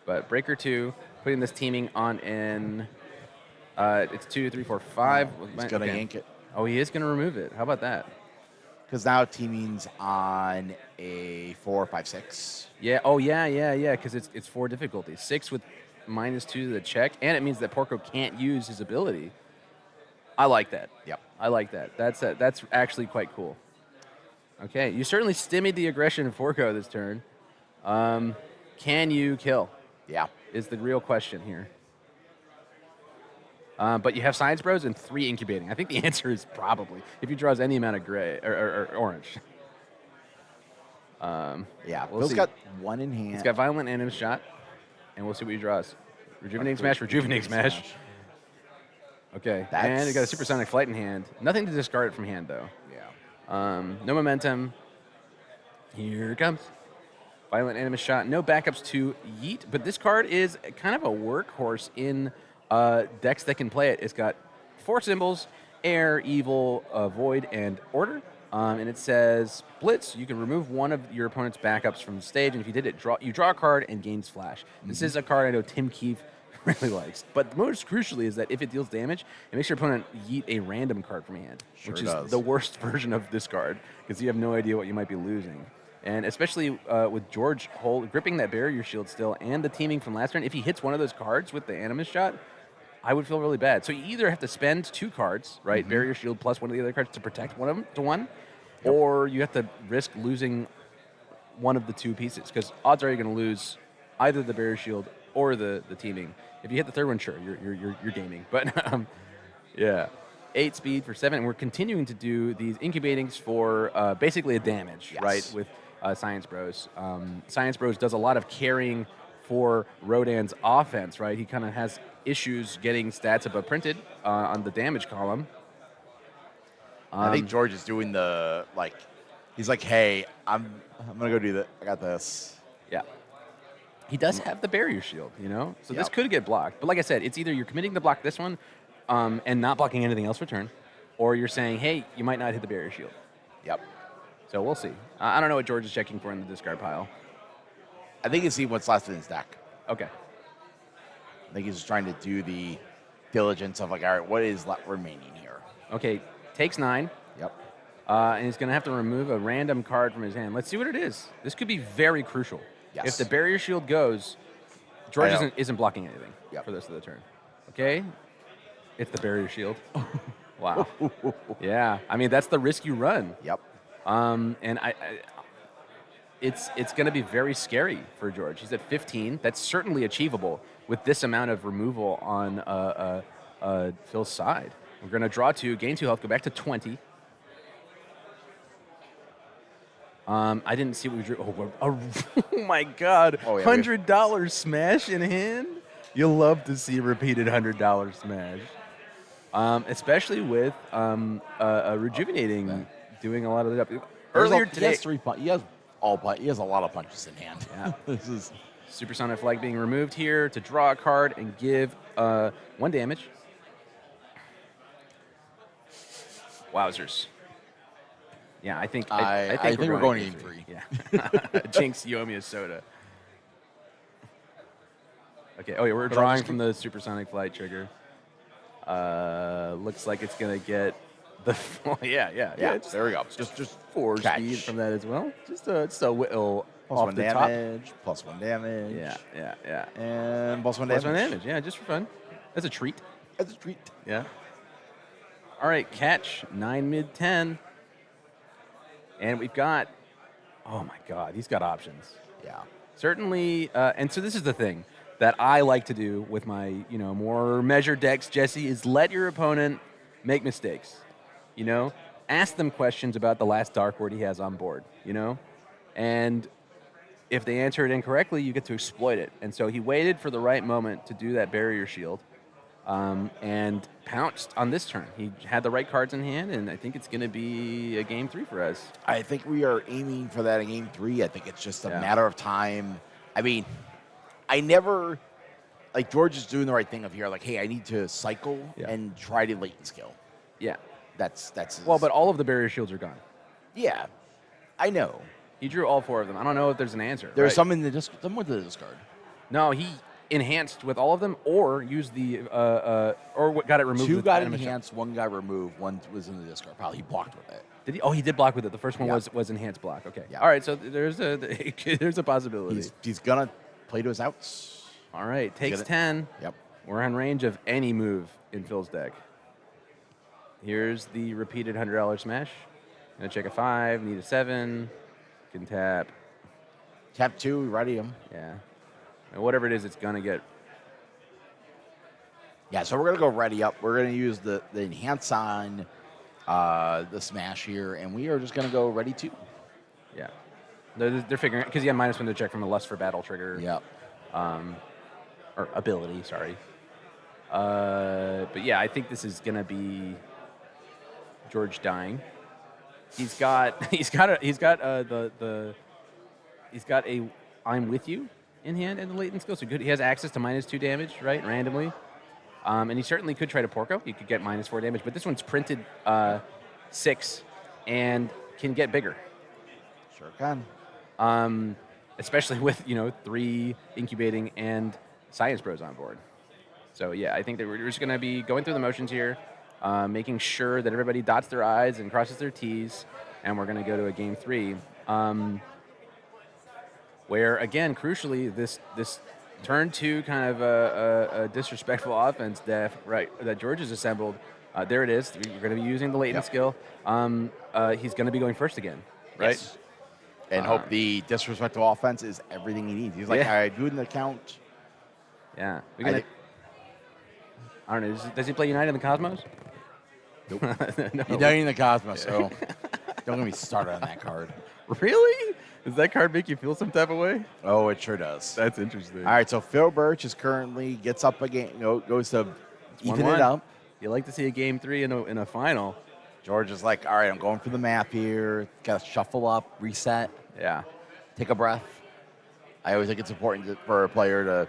But Breaker 2, putting this teaming on in... it's 2, 3, 4, 5. He's going to yank it. Oh, he is going to remove it. How about that? Because now teaming's on a 4, 5, 6. Yeah. Oh, yeah. Because it's 4 difficulty. 6 with -2 to the check, and it means that Porco can't use his ability. I like that. Yep. I like that. That's actually quite cool. Okay, you certainly stymied the aggression of Porco this turn. Can you kill? Yeah. Is the real question here. But you have Science Bros and 3 incubating. I think the answer is probably, if he draws any amount of gray or orange. Phil's got 1 in hand. He's got Violent Animus Shot, and we'll see what he draws. Rejuvenate Smash. Okay, and he got a Supersonic Flight in hand. Nothing to discard it from hand, though. Yeah. No momentum. Here it comes. Violent Animus Shot. No backups to Yeet, but this card is kind of a workhorse in decks that can play it. It's got 4 symbols: Air, Evil, Void, and Order. And it says, Blitz, you can remove one of your opponent's backups from the stage, and if you did it, you draw a card and gain Splash. This is a card I know Tim Keefe really likes. But most crucially is that if it deals damage, it makes your opponent yeet a random card from hand, which is the worst version of this card, because you have no idea what you might be losing. And especially with George gripping that barrier shield still, and the teaming from last turn, if he hits one of those cards with the Animus Shot, I would feel really bad. So you either have to spend 2 cards, right, barrier shield plus one of the other cards to protect one of them to 1, or you have to risk losing one of the 2 pieces, because odds are you're going to lose either the barrier shield or the teaming. If you hit the third one, sure, you're gaming. But yeah, 8 speed for 7, and we're continuing to do these incubatings for basically a damage, right? With Science Bros. Science Bros does a lot of carrying for Rodan's offense, right? He kind of has issues getting stats above printed on the damage column. I think George is doing the he's like, hey, I'm gonna go do that. I got this. Yeah. He does have the barrier shield, so this could get blocked. But like I said, it's either you're committing to block this one and not blocking anything else for turn, or you're saying, hey, you might not hit the barrier shield. Yep. So we'll see. I don't know what George is checking for in the discard pile. I think he's seeing what's left in his deck. Okay. I think he's just trying to do the diligence of all right, what is remaining here? Okay, takes 9. Yep. And he's going to have to remove a random card from his hand. Let's see what it is. This could be very crucial. Yes. If the barrier shield goes, George isn't blocking anything for this of the turn. Okay? It's the barrier shield. Wow. Yeah. I mean, that's the risk you run. Yep. And it's going to be very scary for George. He's at 15. That's certainly achievable with this amount of removal on Phil's side. We're going to draw 2, gain 2 health, go back to 20. I didn't see what we drew. Oh my God. Oh, yeah, $100 smash in hand? You'll love to see a repeated $100 smash. Especially with rejuvenating, doing a lot of the earlier today. He has 3 punches. He has a lot of punches in hand. Yeah. This is Supersonic Flag being removed here to draw a card and give 1 damage. Wowzers. Yeah, I think we're going to game 3. Yeah. Jinx, you owe me a soda. Okay. Oh yeah, we're drawing from the Supersonic Flight trigger. Looks like it's gonna get the. Yeah. There we go. Just 4 catch. speed from that as well. Just a whittle plus off 1 the damage. top. Plus 1 damage. Yeah. And plus 1 Plus damage. 1 damage. Yeah, just for fun. That's a treat. That's a treat. Yeah. All right, catch 9 mid 10. And we've got, oh my God, he's got options. Yeah. Certainly, and so this is the thing that I like to do with my, more measured decks, Jesse, is let your opponent make mistakes. Ask them questions about the last Dark Word he has on board, And if they answer it incorrectly, you get to exploit it. And so he waited for the right moment to do that barrier shield. And pounced on this turn. He had the right cards in hand, and I think it's going to be a game 3 for us. I think we are aiming for that in game 3. I think it's just a matter of time. I mean, I never George is doing the right thing of here. Hey, I need to cycle and try to latent skill. Yeah, that's his. Well, but all of the barrier shields are gone. Yeah, I know. He drew all 4 of them. I don't know if there's an answer. There's some in the some with the discard. No, he enhanced with all of them, or used the or got it removed. 2 got enhanced, 1 got removed, 1 was in the discard pile. He blocked with it. Did he? Oh, he did block with it. The first one was enhanced block. Okay. Yeah. All right. So there's a possibility. He's gonna play to his outs. All right. Takes 10. Yep. We're on range of any move in Phil's deck. Here's the repeated $100 smash. Gonna check a 5. Need a 7. Can tap. Tap 2. Ready him. Yeah. And whatever it is, it's going to get. Yeah, so we're going to go ready up. We're going to use the enhance on the smash here, and we are just going to go ready 2. Yeah. They're figuring because you have -1 to check from the Lust for Battle trigger. Yep. Or ability, sorry. But yeah, I think this is going to be George dying. He's got a I'm with you in hand and the latent skill. So good. He has access to -2 damage, right? Randomly. And he certainly could try to Porco. He could get -4 damage, but this one's printed 6 and can get bigger. Sure can. Especially with 3 incubating and Science Bros on board. So yeah, I think that we're just going to be going through the motions here, making sure that everybody dots their I's and crosses their T's, and we're going to go to a game 3. Where again, crucially, this turn 2 kind of a disrespectful offense that George has assembled. There it is. You're going to be using the latent skill. He's going to be going first again, right? Yes. and hope the disrespectful offense is everything he needs. He's like, I do an account. Yeah. I don't know. Does he play United in the Cosmos? Nope. No. United in the Cosmos, so don't get me started on that card. Really? Does that card make you feel some type of way? Oh, it sure does. That's interesting. All right, so Phil Birch is currently gets up again, goes to even it up. You like to see a game 3 in a final. George is like, all right, I'm going for the map here. Got to shuffle up, reset, Yeah. take a breath. I always think it's important for a player to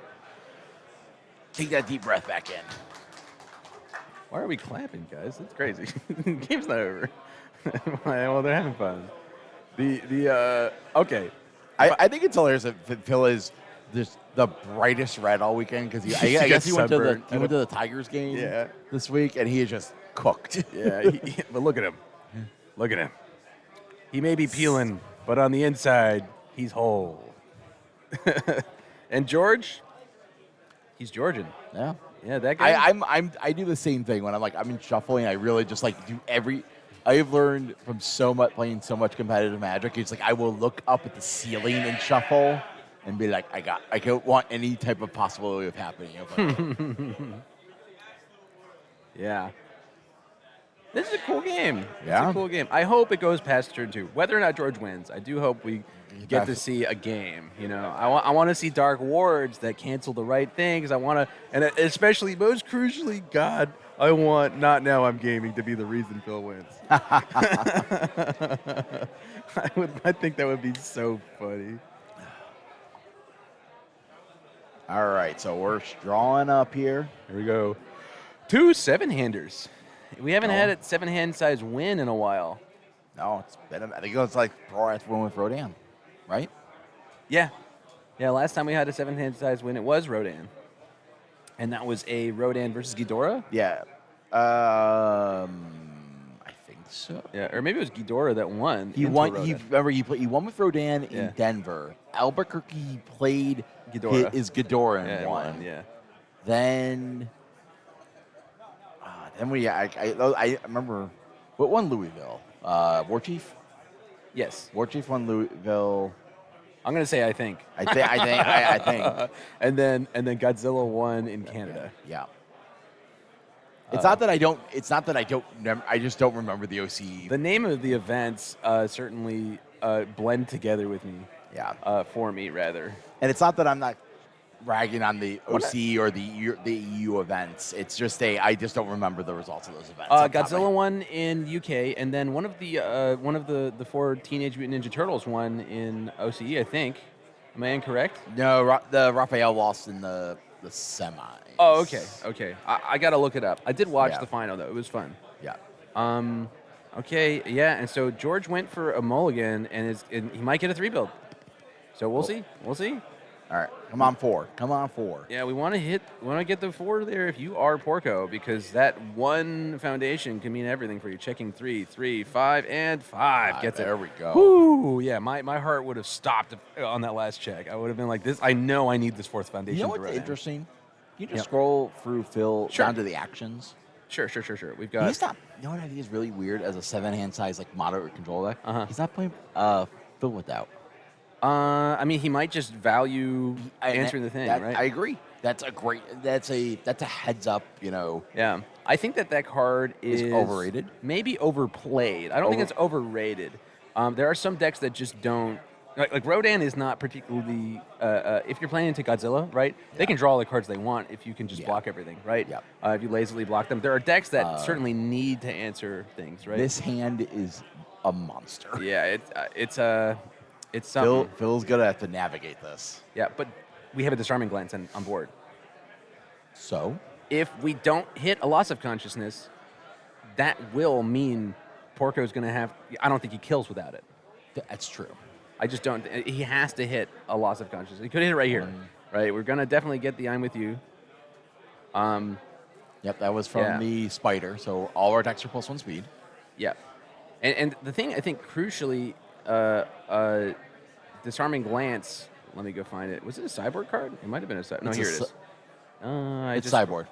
take that deep breath back in. Why are we clapping, guys? That's crazy. Game's not over. Well, they're having fun. Okay. I think it's hilarious that Phil is just the brightest red all weekend because I guess he went to the Tigers game this week and he is just cooked. Yeah, but look at him. Look at him. He may be peeling, but on the inside, he's whole. And George, he's Georgian. Yeah. Yeah, that guy. I do the same thing when I'm in shuffling. I really just like do I've learned from playing so much competitive Magic. It's like I will look up at the ceiling and shuffle and be like, I don't want any type of possibility of happening. Yeah. This is a cool game. Yeah. It's a cool game. I hope it goes past turn 2. Whether or not George wins, I do hope we get to see a game. You know, I want to see Dark Wards that cancel the right things. I want to, and especially most crucially, God, I want Not Now I'm Gaming to be the reason Phil wins. I think that would be so funny. All right, so we're drawing up here. Here we go. 2 7-handers. We haven't had a 7-hand size win in a while. No, it's been. I think it was like Borath win with Rodan, right? Yeah. Yeah, last time we had a 7-hand size win, it was Rodan. And that was a Rodan versus Ghidorah? Yeah. I think so. Yeah, or maybe it was Ghidorah that won. He won. He won with Rodan in Denver. Albuquerque played Ghidorah. His Ghidorah and won. Yeah. Then I remember what won Louisville. War Chief. Yes. War Chief won Louisville. I'm gonna say I think. I think. And then Godzilla won in Canada. Yeah. It's not that I don't. It's not that I don't. I just don't remember the OC. The name of the events certainly blend together with me. Yeah. For me, rather. And it's not that I'm not ragging on the OC or the EU events. It's just I just don't remember the results of those events. Godzilla won in UK, and then one of the 4 Teenage Mutant Ninja Turtles won in OCE, I think. Am I incorrect? No, the Raphael lost in the semis. Oh, okay. I got to look it up. I did watch the final, though. It was fun. Yeah. Okay, yeah, and so George went for a mulligan, and he might get a 3-build. So we'll see. We'll see. All right, come on 4. Yeah, we want to get the 4 there if you are Porco, because that one foundation can mean everything for you. Checking 3, 5, and 5 gets it. There we go. Woo! Yeah, my heart would have stopped on that last check. I would have been like, this. I know I need this 4th foundation. You know what's interesting? You just scroll through Phil down to the actions. Sure. We've got. He's not. You know what I think is really weird as a 7-hand size like moderate control deck. He's not playing Phil without. I mean, he might just value answering the thing, right? I agree. That's a heads up, you know. Yeah. I think that card is overrated. Maybe overplayed. I don't think it's overrated. There are some decks that just don't. Like Rodan is not particularly. If you're playing into Godzilla, right? Yeah. They can draw all the cards they want if you can just block everything, right? Yeah. If you lazily block them, there are decks that certainly need to answer things, right? This hand is a monster. Yeah, it's something. Phil's gonna have to navigate this. Yeah, but we have a Disarming Glance on board. So if we don't hit a loss of consciousness, that will mean Porco's gonna have. I don't think he kills without it. That's true. I just don't. He has to hit a loss of consciousness. He could hit it right here, right? We're gonna definitely get the I'm with you. Yep, that was from the spider. So all our decks are +1 speed. Yep. And the thing I think crucially, Disarming Glance. Let me go find it. Was it a sideboard card? It might have been a sideboard. No, here it is. It's sideboard.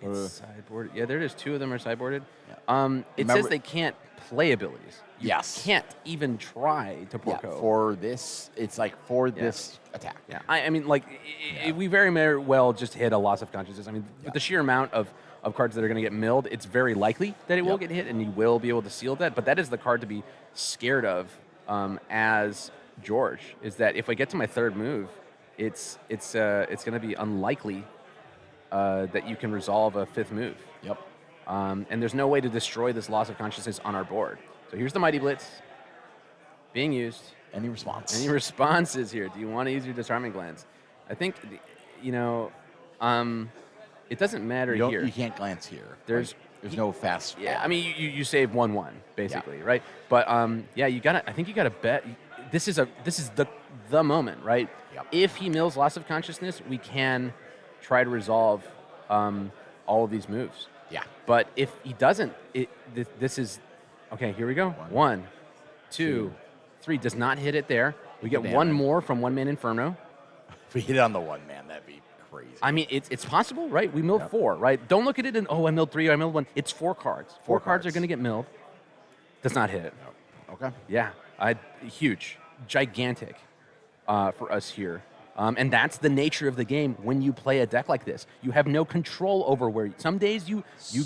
It's sideboarded. Yeah, there it is. 2 of them are sideboarded. Yeah. It says they can't play abilities. You Yes. can't even try to Porco. Yeah, for this, it's like for this attack. Yeah, I mean, like, we very well just hit a loss of consciousness. I mean, with the sheer amount of cards that are going to get milled, it's very likely that it will get hit, and you will be able to seal that. But that is the card to be scared of as George, is that if I get to my 3rd move, it's going to be unlikely that you can resolve a 5th move. Yep. And there's no way to destroy this loss of consciousness on our board. So here's the Mighty Blitz being used. Any response? Any responses here? Do you want to use your Disarming Glance? I think, it doesn't matter here. You can't glance here. There's no fast. Yeah, I mean, you save 1/1 basically, right? But I think you gotta bet. This is the moment, right? Yep. If he mills loss of consciousness, we can try to resolve all of these moves. Yeah. But if he doesn't, this is okay. Here we go. 1, 2, 3. Does not hit it there. We get 1 more from 1-man Inferno. If we hit it on the 1-man, that'd be crazy. I mean, it's possible, right? We milled 4, right? Don't look at it and, I milled 3, I milled 1. It's 4 cards. 4 cards are going to get milled. Does not hit it. Okay. Yeah. Huge. Gigantic for us here. And that's the nature of the game when you play a deck like this. You have no control over where... Some days you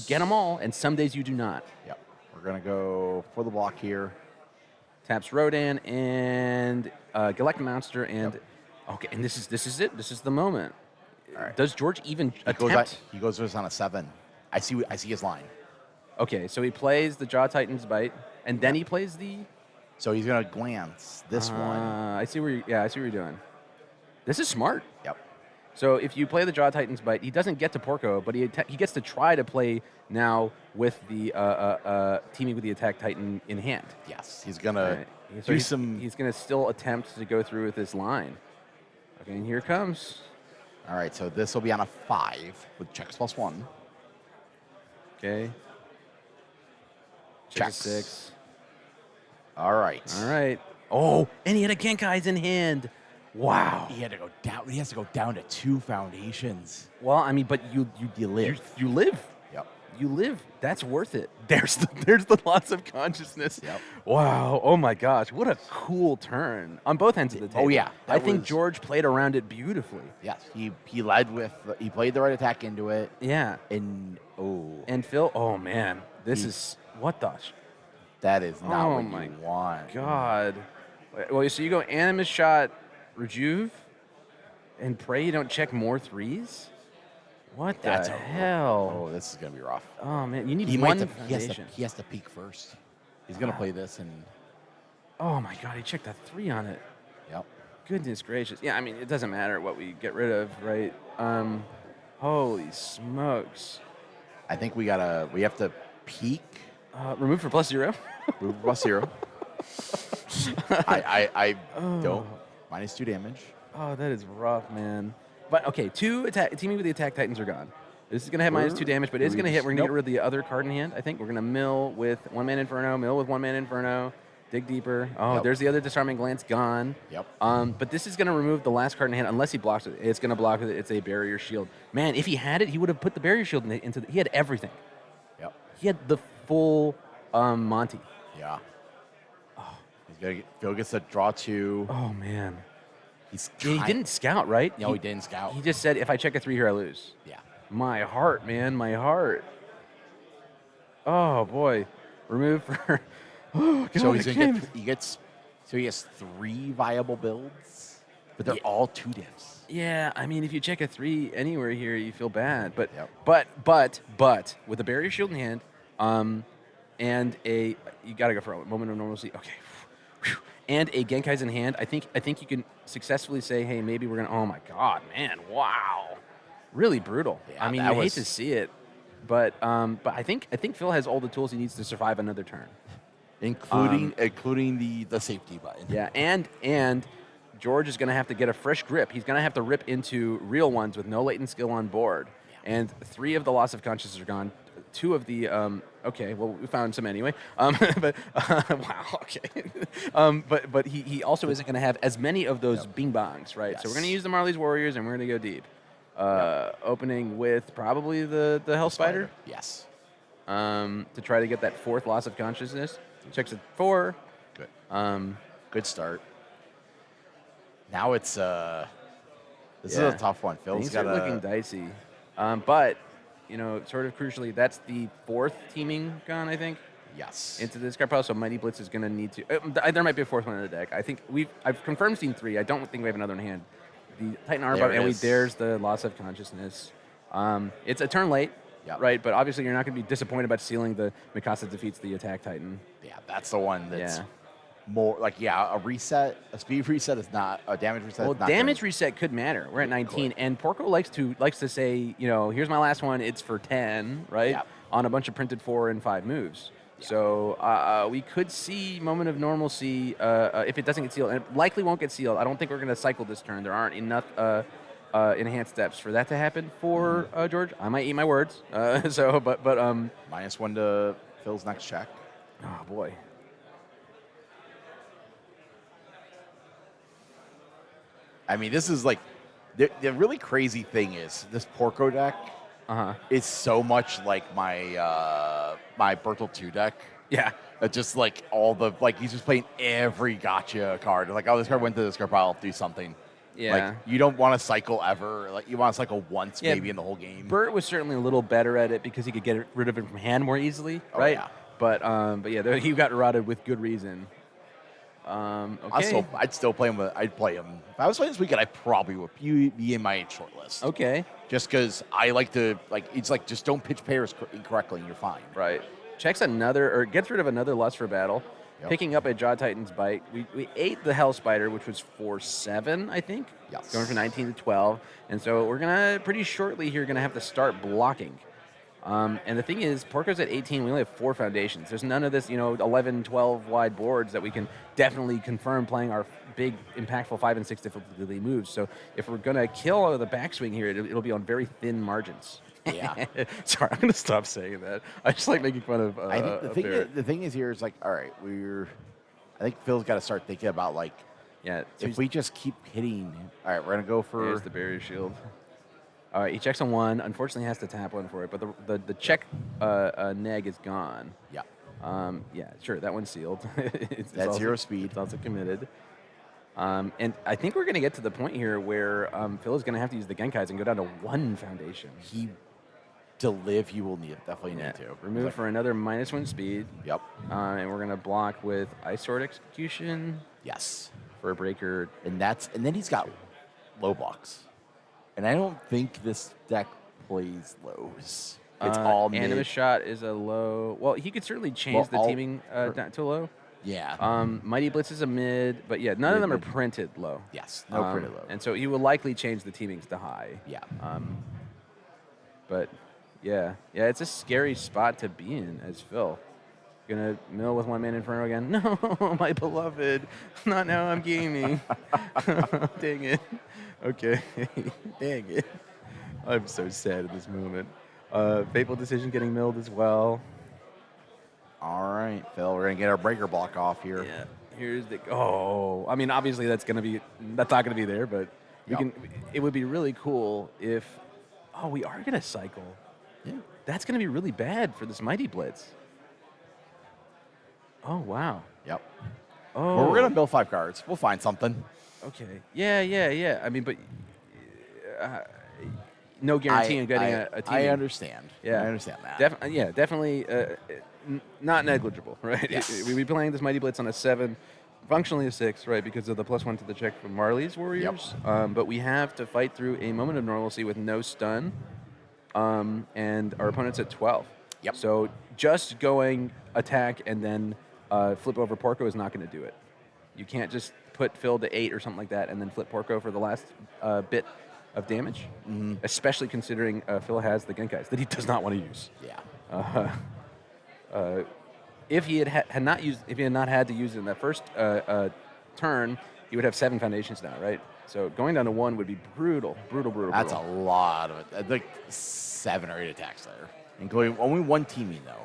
get them all, and some days you do not. Yep. We're going to go for the block here. Taps Rodan and Galactic Monster and... Okay, and this is it. This is the moment. All right. Does George even attempt? He goes with us on a 7. I see his line. Okay, so he plays the Jaw Titan's Bite, and then he plays the... So he's going to glance this one. I see where you're doing. This is smart. Yep. So if you play the Jaw Titan's Bite, he doesn't get to Porco, but he gets to try to play now with the teaming with the Attack Titan in hand. Yes, he's going to He's going to still attempt to go through with this line. Okay, and here it comes. All right, so this will be on a 5 with checks +1. Okay. Checks. 6. All right. All right. Oh, and he had a Genkai's in hand. Wow. He had to go down. He has to go down to 2 foundations. Well, I mean, but you live. You live. Yep. You live. That's worth it. There's the loss of consciousness. Yep. Wow. Oh my gosh. What a cool turn on both ends of the table. Oh yeah. I think George played around it beautifully. Yes. He led with he played the right attack into it. Yeah. And And Phil. Oh man. This is what the. That is not what my you want. God. Well, so you go Animus Shot, Rejuve, and pray you don't check more 3s? What the hell? Oh, this is going to be rough. Oh, man. You need He foundation. he has to peek first. He's going to play this and... Oh, my God. He checked a 3 on it. Yep. Goodness gracious. Yeah, I mean, it doesn't matter what we get rid of, right? Holy smokes. I think we have to peek. Remove for +0. Remove for +0. I don't. -2 damage. Oh, that is rough, man. But okay, teaming with the Attack Titans are gone. This is going to have -2 damage, but it's going to hit. We're going to get rid of the other card in hand, I think. We're going to mill with 1-man Inferno, mill with 1-man Inferno, dig deeper. Oh, there's the other Disarming Glance gone. Yep. But this is going to remove the last card in hand, unless he blocks it. It's going to block it. It's a Barrier Shield. Man, if he had it, he would have put the Barrier Shield into he had everything. Yep. He had the full Monty. Yeah. Phil gets to draw 2. Oh, man. He didn't scout, right? No, he didn't scout. He just said, if I check a 3 here, I lose. Yeah. My heart, man, my heart. Oh, boy. Remove for... Oh, God, So he has 3 viable builds, but they're all 2 diffs. Yeah, I mean, if you check a 3 anywhere here, you feel bad. But Yep. but with a Barrier Shield in hand, and you got to go for a moment of normalcy. Okay. And a Genkai's in hand, I think you can successfully say, hey, maybe we're gonna. Oh my God, man! Wow, really brutal. Yeah, I mean, you hate to see it, but I think Phil has all the tools he needs to survive another turn, including the safety button. Yeah, and George is gonna have to get a fresh grip. He's gonna have to rip into real ones with no latent skill on board, and 3 of the loss of consciousness are gone. 2 of the okay, well we found some anyway. But wow, okay. But he also isn't going to have as many of those bing bongs, right? Yes. So we're going to use the Marley's Warriors and we're going to go deep. opening with probably the Hell Spider. Yes. To try to get that 4th loss of consciousness. Checks at 4. Good. Good start. Now it's this is a tough one. Phil's got looking dicey. But sort of crucially, that's the 4th teaming gone, I think. Yes. Into this card pile, so Mighty Blitz is going to need to. There might be a 4th one in the deck. I think I've confirmed seen 3. I don't think we have another in hand. The Titan Arbok, and there's the loss of consciousness. It's a turn late. Yep. Right, but obviously you're not going to be disappointed about sealing the Mikasa defeats the attack Titan. Yeah, that's the one that's more like, a reset, a speed reset is not, a damage reset well, is not damage reset could matter. We're at 19, and Porco likes to say, here's my last one, it's for 10, right? Yep. On a bunch of printed 4 and 5 moves. Yep. So we could see Moment of Normalcy if it doesn't get sealed, and it likely won't get sealed. I don't think we're going to cycle this turn. There aren't enough enhanced steps for that to happen for George. I might eat my words. But -1 to Phil's next check. Oh boy. I mean, this is like the really crazy thing is this Porco deck is so much like my Bertel 2 deck. Yeah. Just like he's just playing every gotcha card. Like, oh, this card went to this card pile, do something. Yeah. Like, you don't want to cycle ever. Like, you want to cycle once maybe in the whole game. Bert was certainly a little better at it because he could get rid of it from hand more easily, right? Yeah. But yeah, he got rotted with good reason. Okay. I'd still play him. I'd play him. If I was playing this weekend, I probably would be in my short list. Okay. Just because I like to, it's like, just don't pitch pairs incorrectly and you're fine. Right. Checks gets rid of another Lust for Battle. Yep. Picking up a Jaw Titan's Bite. We ate the Hell Spider, which was 4/7, I think. Yes. Going from 19 to 12. And so we're pretty shortly here, have to start blocking. And the thing is, Porco's at 18. We only have 4 foundations. There's none of this, 11, 12 wide boards that we can definitely confirm playing our big, impactful 5 and 6 difficulty moves. So if we're going to kill the backswing here, it'll be on very thin margins. Yeah. Sorry, I'm going to stop saying that. I just like making fun of I think the thing is here is like, all right, I think Phil's got to start thinking about if we just keep hitting, all right, we're going to go for. Here's the barrier shield. All right, he checks on 1. Unfortunately, has to tap 1 for it, but the check neg is gone. Yeah. Yeah, sure, that one's sealed. That's 0 speed. It's also committed. And I think we're going to get to the point here where Phil is going to have to use the Genkais and go down to 1 foundation. To live, he will definitely need to. Remove for another -1 speed. Yep. And we're going to block with Ice Sword Execution. Yes. For a breaker. And then he's got low blocks. And I don't think this deck plays lows. It's all mid. Animus Shot is a low. Well, he could certainly change the teaming down to a low. Yeah. Mighty Blitz is a mid, but yeah, none of them are printed low. Yes, no printed low. And so he will likely change the teamings to high. Yeah. But yeah, it's a scary spot to be in as Phil. Gonna mill with 1-man Inferno again. No, my beloved. Not now, I'm gaming. Dang it. Okay. Dang it. I'm so sad at this moment. Fateful Decision getting milled as well. All right, Phil, we're going to get our breaker block off here. Yeah. Here's the. Oh, I mean, obviously that's not going to be there, but it would be really cool if. Oh, we are going to cycle. Yeah. That's going to be really bad for this Mighty Blitz. Oh, wow. Yep. Oh. Well, we're going to mill 5 cards. We'll find something. Okay. Yeah. I mean, but no guarantee in getting a team. I understand. Yeah. I understand that. Definitely not negligible, right? Yes. We'd be playing this Mighty Blitz on a 7, functionally a 6, right, because of the +1 to the check from Marley's Warriors. Yep. But we have to fight through a Moment of Normalcy with no stun, and our opponent's at 12. Yep. So just going attack and then flip over Porco is not going to do it. You can't just put Phil to 8 or something like that and then flip Porco for the last bit of damage, especially considering Phil has the Genkais that he does not want to use. Yeah. If he had not had to use it in that first turn, he would have 7 foundations now, right? So going down to 1 would be brutal. That's a lot of it. I think 7 or 8 attacks there, including only 1 teaming though.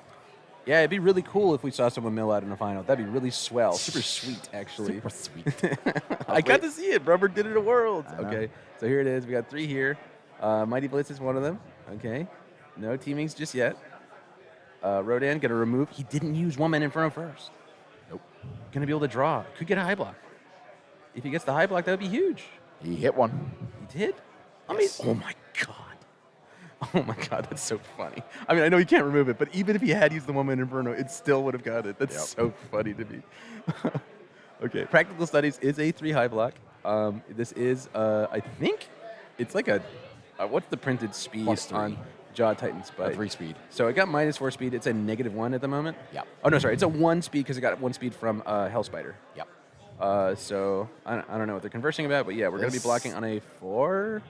Yeah, it'd be really cool if we saw someone mill out in the final. That'd be really swell. Super sweet, actually. Super sweet. I got to see it. Rubber did it at Worlds. Okay, so here it is. We got 3 here. Mighty Blitz is one of them. Okay. No teamings just yet. Rodan going to remove. He didn't use one man Inferno first. Nope. Going to be able to draw. Could get a high block. If he gets the high block, that would be huge. He hit one. He did? Yes. I mean, oh my God. Oh my God, that's so funny. I mean, I know he can't remove it, but even if he had used the one man Inferno, it still would have got it. That's so funny to me. Okay. Practical Studies is a 3 high block. This is, I think, it's like a, what's the printed speed +3. on Jaw Titan Spite? 3 speed. So it got -4 speed. It's a -1 at the moment. Yep. Oh, no, sorry. It's a 1 speed because it got 1 speed from Hell Spider. Yep. So I don't know what they're conversing about, but yeah, we're going to be blocking on a 4.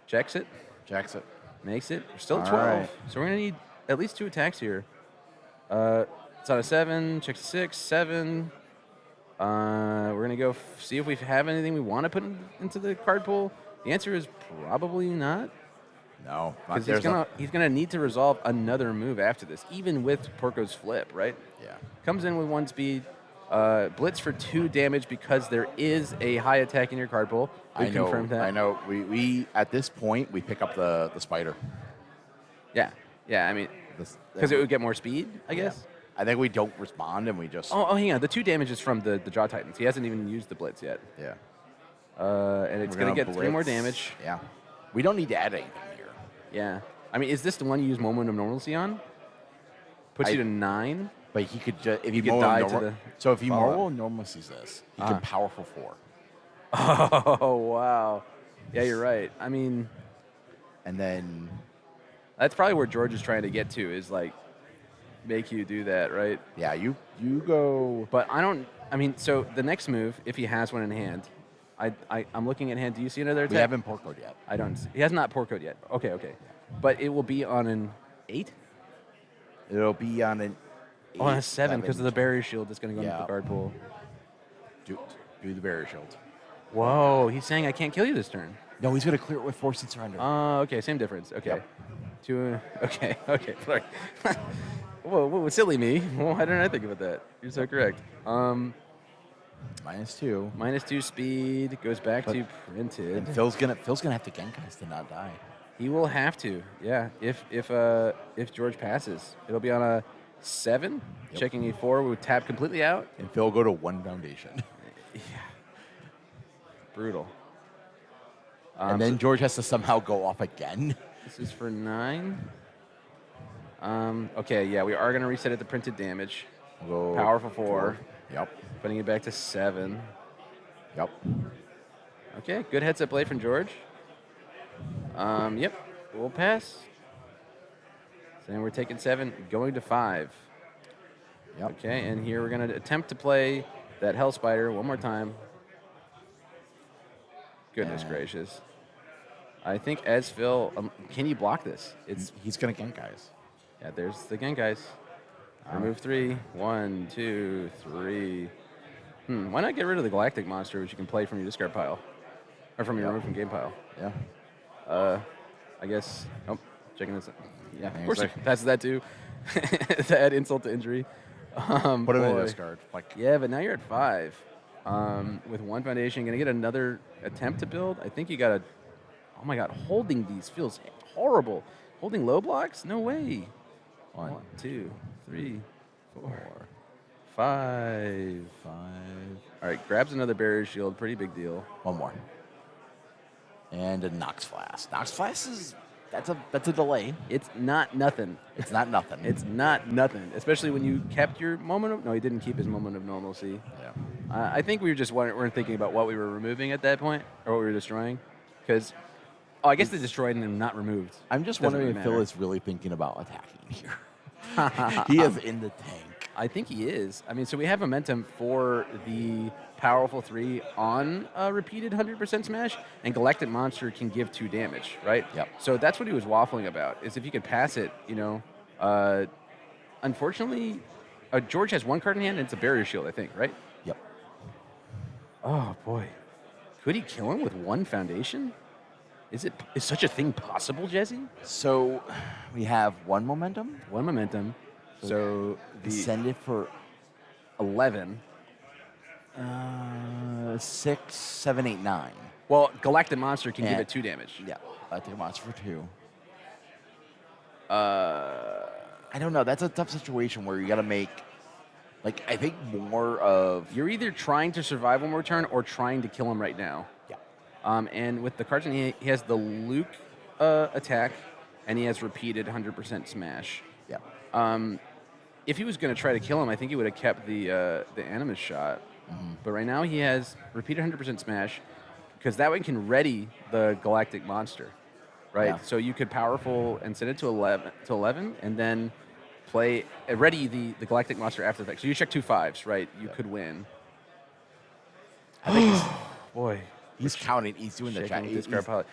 Checks it. Jacks it. Makes it. We're still at All 12. right. So we're going to need at least 2 attacks here. It's on a 7. Checks a 6. 7. We're going to go see if we have anything we want to put into the card pool. The answer is probably not. No. Because he's gonna need to resolve another move after this, even with Porco's flip, right? Yeah. Comes in with 1 speed. Blitz for 2 damage because there is a high attack in your card pool. We confirmed that. I know. We at this point we pick up the spider. Yeah. I mean, because it would get more speed, I guess. I think we don't respond and we just. Oh, hang on. The 2 damage is from the Jaw Titans. He hasn't even used the Blitz yet. Yeah. And it's gonna get 3 more damage. Yeah. We don't need to add anything here. Yeah. I mean, is this the one you use Moment of Normalcy on? Puts you to 9. But he could just if You he could die to the so if he follow-up. Mortal Normal sees this, he can powerful 4. Oh, wow. Yeah, you're right. I mean, And then that's probably where George is trying to get to is like make you do that, right? yeah, you go. But I mean, so the next move, if he has one in hand, I'm looking at hand. Do you see another attack? We haven't porcoed yet. I don't see. He has not porcoed yet. Okay. But it will be on an 8? It'll be on an 8, On a 7 because of the barrier shield that's going to go into Yeah. the guard pool. Do the barrier shield. Whoa, he's saying I can't kill you this turn. No, he's gonna clear it with force and surrender. Okay, same difference. Okay. Yep. Okay. Sorry. Whoa, silly me. Why didn't I think about that? You're so correct. -2. -2 speed goes back to printed. And Phil's gonna have to Genkai's to not die. He will have to. Yeah. If George passes, it'll be on a 7, Yep. checking a 4 with tap completely out. And Phil go to 1 foundation. Yeah. Brutal. And then George has to somehow go off again. This is for 9. Okay, yeah, we are going to reset it to printed damage. Go Powerful 4. Yep. Putting it back to 7. Yep. Okay, good heads-up play from George. Yep, we'll pass. So then we're taking 7, going to 5. Yep. Okay, and here we're going to attempt to play that Hell Spider one more time. Goodness gracious. I think as Phil, can you block this? He's gonna Genkai's. Yeah, there's the Genkai's. Remove 3. 1, 2, 3. Why not get rid of the Galactic Monster, which you can play from your discard pile? Or from your remove from game pile. Yeah. I guess, checking this. Yeah, of Thanks, course like- it passes that too. To add insult to injury. Put him in the Boy. discard. Yeah, but now you're at 5. With 1 foundation, gonna get another attempt to build. I think you gotta. Oh my God, holding these feels horrible. Holding low blocks? No way. 1, 2, 3, 4, 5. All right, grabs another barrier shield. Pretty big deal. 1 more. And a Nox Flask. Nox Flask is that's a delay. It's not nothing. It's not nothing. It's not nothing, especially when you kept your moment of. No, he didn't keep his moment of normalcy. yeah. I think we just weren't thinking about what we were removing at that point, or what we were destroying, because. Oh, I guess they destroyed and not removed. I'm just Doesn't wondering really if Phil matter. is really thinking about attacking here. He is in the tank. I think he is. I mean, so we have momentum for the powerful 3 on a repeated 100% smash, and Galactic Monster can give 2 damage, right? Yep. So that's what he was waffling about, is if you could pass it, unfortunately, George has 1 card in hand, and it's a barrier shield, I think, right? Yep. Oh, boy. Could he kill him with 1 foundation? Is such a thing possible, Jesse? So we have 1 momentum. 1 momentum. So Send it for 11. 6, 7, 8, 9. Well, Galactic Monster can give And- it 2 damage. Yeah, I think monster for 2. Uh, I don't know. That's a tough situation where you got to make, like, I think more of. You're either trying to survive one more turn or trying to kill him right now. Yeah. And with the cards, he has the Luke attack, and he has repeated 100% smash. Yeah. If he was going to try to kill him, I think he would have kept the Animus shot. But right now he has repeated 100% smash, because that way he can ready the Galactic Monster, right? Yeah. So you could powerful and send it to 11, and then play ready the Galactic Monster after the fact. So you check 2 5s, right? You could win. I think boy. He's counting. He's doing the chat.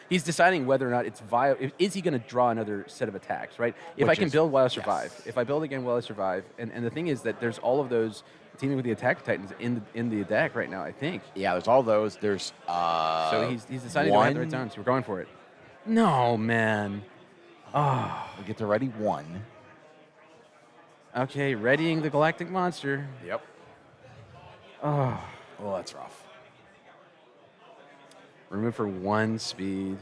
He's deciding whether or not it's viable. Is he going to draw another set of attacks, right? If I can build while I survive. Yes. If I build again while I survive. And the thing is that there's all of those teaming with the Attack Titans in the deck right now, I think. Yeah, there's all those. There's So he's deciding to have the right zones. We're going for it. No, man. Oh. We get to ready 1. Okay, readying the Galactic Monster. Yep. Oh. Well, that's rough. Remove for 1 speed.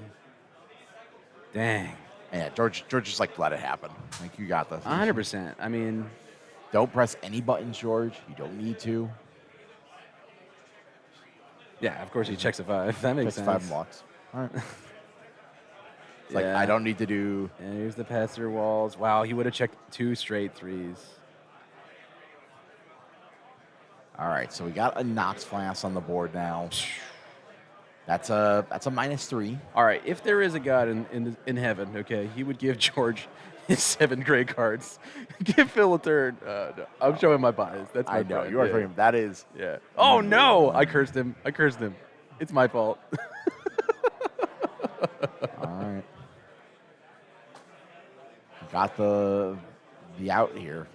Dang. Yeah, George just like let it happen. Like, you got this. 100%. I mean, Don't press any buttons, George. You don't need to. yeah, of course he checks a 5. That makes Checks sense. 5 blocks. All right. It's like, Yeah. I don't need to do. And here's the pass-through walls. Wow, he would have checked 2 straight 3s. All right, so we got a Nox Flask on the board now. That's a -3. All right, if there is a God in heaven, okay, he would give George his 7 gray cards. Give Phil a turn. No, I'm showing my bias. That's my I know friend. you are Yeah. him. That is. Yeah. Oh no! I cursed him. It's my fault. All right. Got the out here.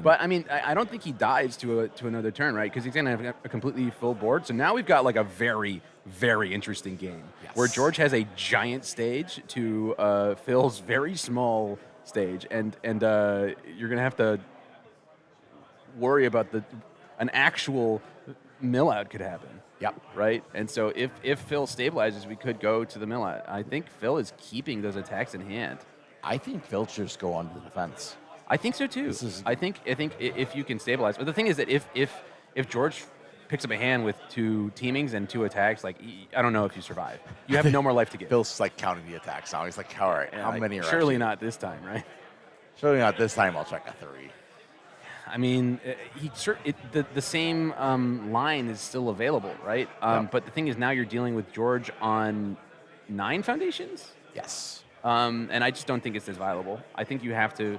But I mean, I don't think he dies to another turn, right? Because he's gonna have a completely full board. So now we've got like a very, very interesting game where George has a giant stage to Phil's very small stage, and you're gonna have to worry about an actual mill out could happen. Yep. Right. And so if Phil stabilizes, we could go to the mill out. I think Phil is keeping those attacks in hand. I think Phil should just go on to the defense. I think so too. I think if you can stabilize, but the thing is that if George picks up a hand with 2 teamings and 2 attacks, like I don't know if you survive. You have no more life to give. Phil's like counting the attacks now. He's like, all right, how many are surely actually? not this time, right? Surely not this time. I'll check a 3. I mean, the same line is still available, right? But the thing is, now you're dealing with George on 9 foundations. Yes. And I just don't think it's as viable. I think you have to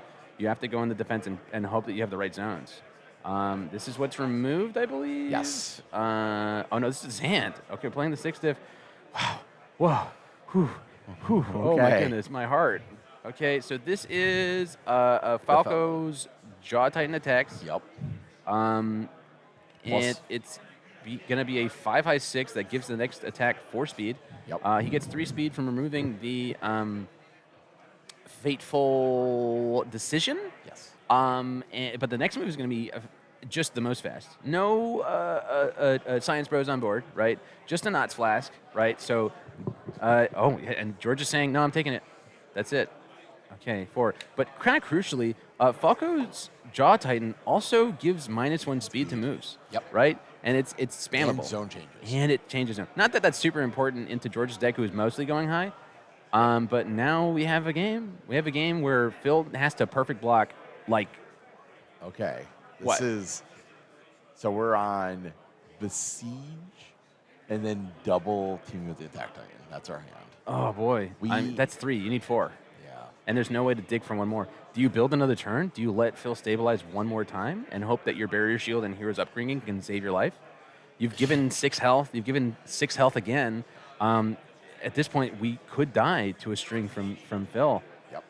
go in the defense and hope that you have the right zones. This is what's removed, I believe. Yes. Oh no, this is hand. Okay, playing the 6 diff. Wow. Whoa. Whew. Whew. Oh my Okay. goodness, my heart. Okay, so this is Falco's Jaw Titan attacks. Yep. And it's going to be a 5 high 6 that gives the next attack 4 speed. Yep. He gets 3 speed from removing the Fateful Decision. Yes. But the next move is going to be just the most fast. No Science Bros on board, right? Just a Knots Flask, right? So, and George is saying, no, I'm taking it. That's it. Okay, 4. But kind of crucially, Falco's Jaw Titan also gives -1 speed to moves. Yep. Right? And it's spammable. And zone changes. And it changes zone. Not that that's super important into George's deck, who is mostly going high. But now we have a game. We have a game where Phil has to perfect block, like. Okay. What? So we're on Besiege and then double teaming with the Attack Titan. That's our hand. Oh, boy. That's 3. You need 4. Yeah. And there's no way to dig for 1 more. Do you build another turn? Do you let Phil stabilize 1 more time and hope that your Barrier Shield and Hero's Upbringing can save your life? You've given 6 health. You've given 6 health again. At this point, we could die to a string from Phil. Yep.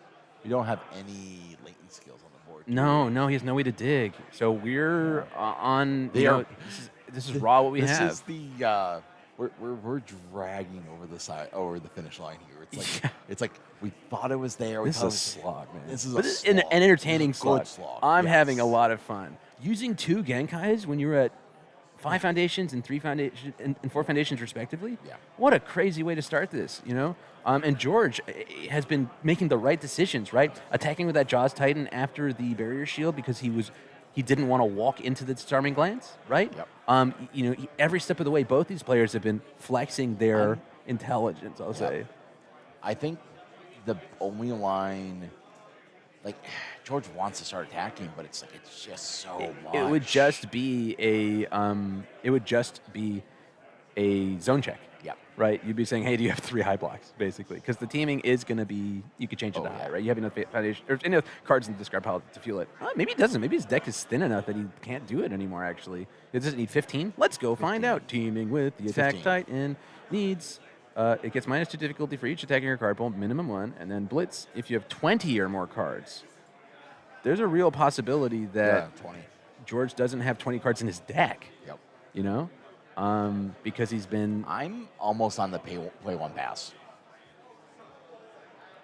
We don't have any latent skills on the board. No, he has no way to dig. So we're on. This is raw what we have. This is the we're dragging over the finish line here. It's like it's like we thought it was there. This is a slog, man. This is but a it's slog. an entertaining This is a good slog. slog. I'm Yes. having a lot of fun using 2 Genkais when you're at 5 foundations and 3 foundation and 4 foundations respectively. Yeah. What a crazy way to start this, you know. And George has been making the right decisions, right? Attacking with that Jaws Titan after the barrier shield because he didn't want to walk into the disarming glance, right? Yep. You know, every step of the way, both these players have been flexing their intelligence. I'll say. I think the only line, like, George wants to start attacking, but it's like it's just so much. It would just be a zone check. Yep. Right? You'd be saying, hey, do you have 3 high blocks, basically? Because the teaming is going to be, you could change it to high, right? You have enough foundation, or enough cards in the discard pile to fuel it. Maybe he doesn't. Maybe his deck is thin enough that he can't do it anymore, actually. It doesn't need 15. Let's go find out. Teaming with the Attack 15. Titan needs, it gets -2 difficulty for each attacking your card pool, minimum 1, and then Blitz if you have 20 or more cards. There's a real possibility that 20. George doesn't have 20 cards in his deck. Yep. You know? Because he's been... I'm almost on the play 1 pass.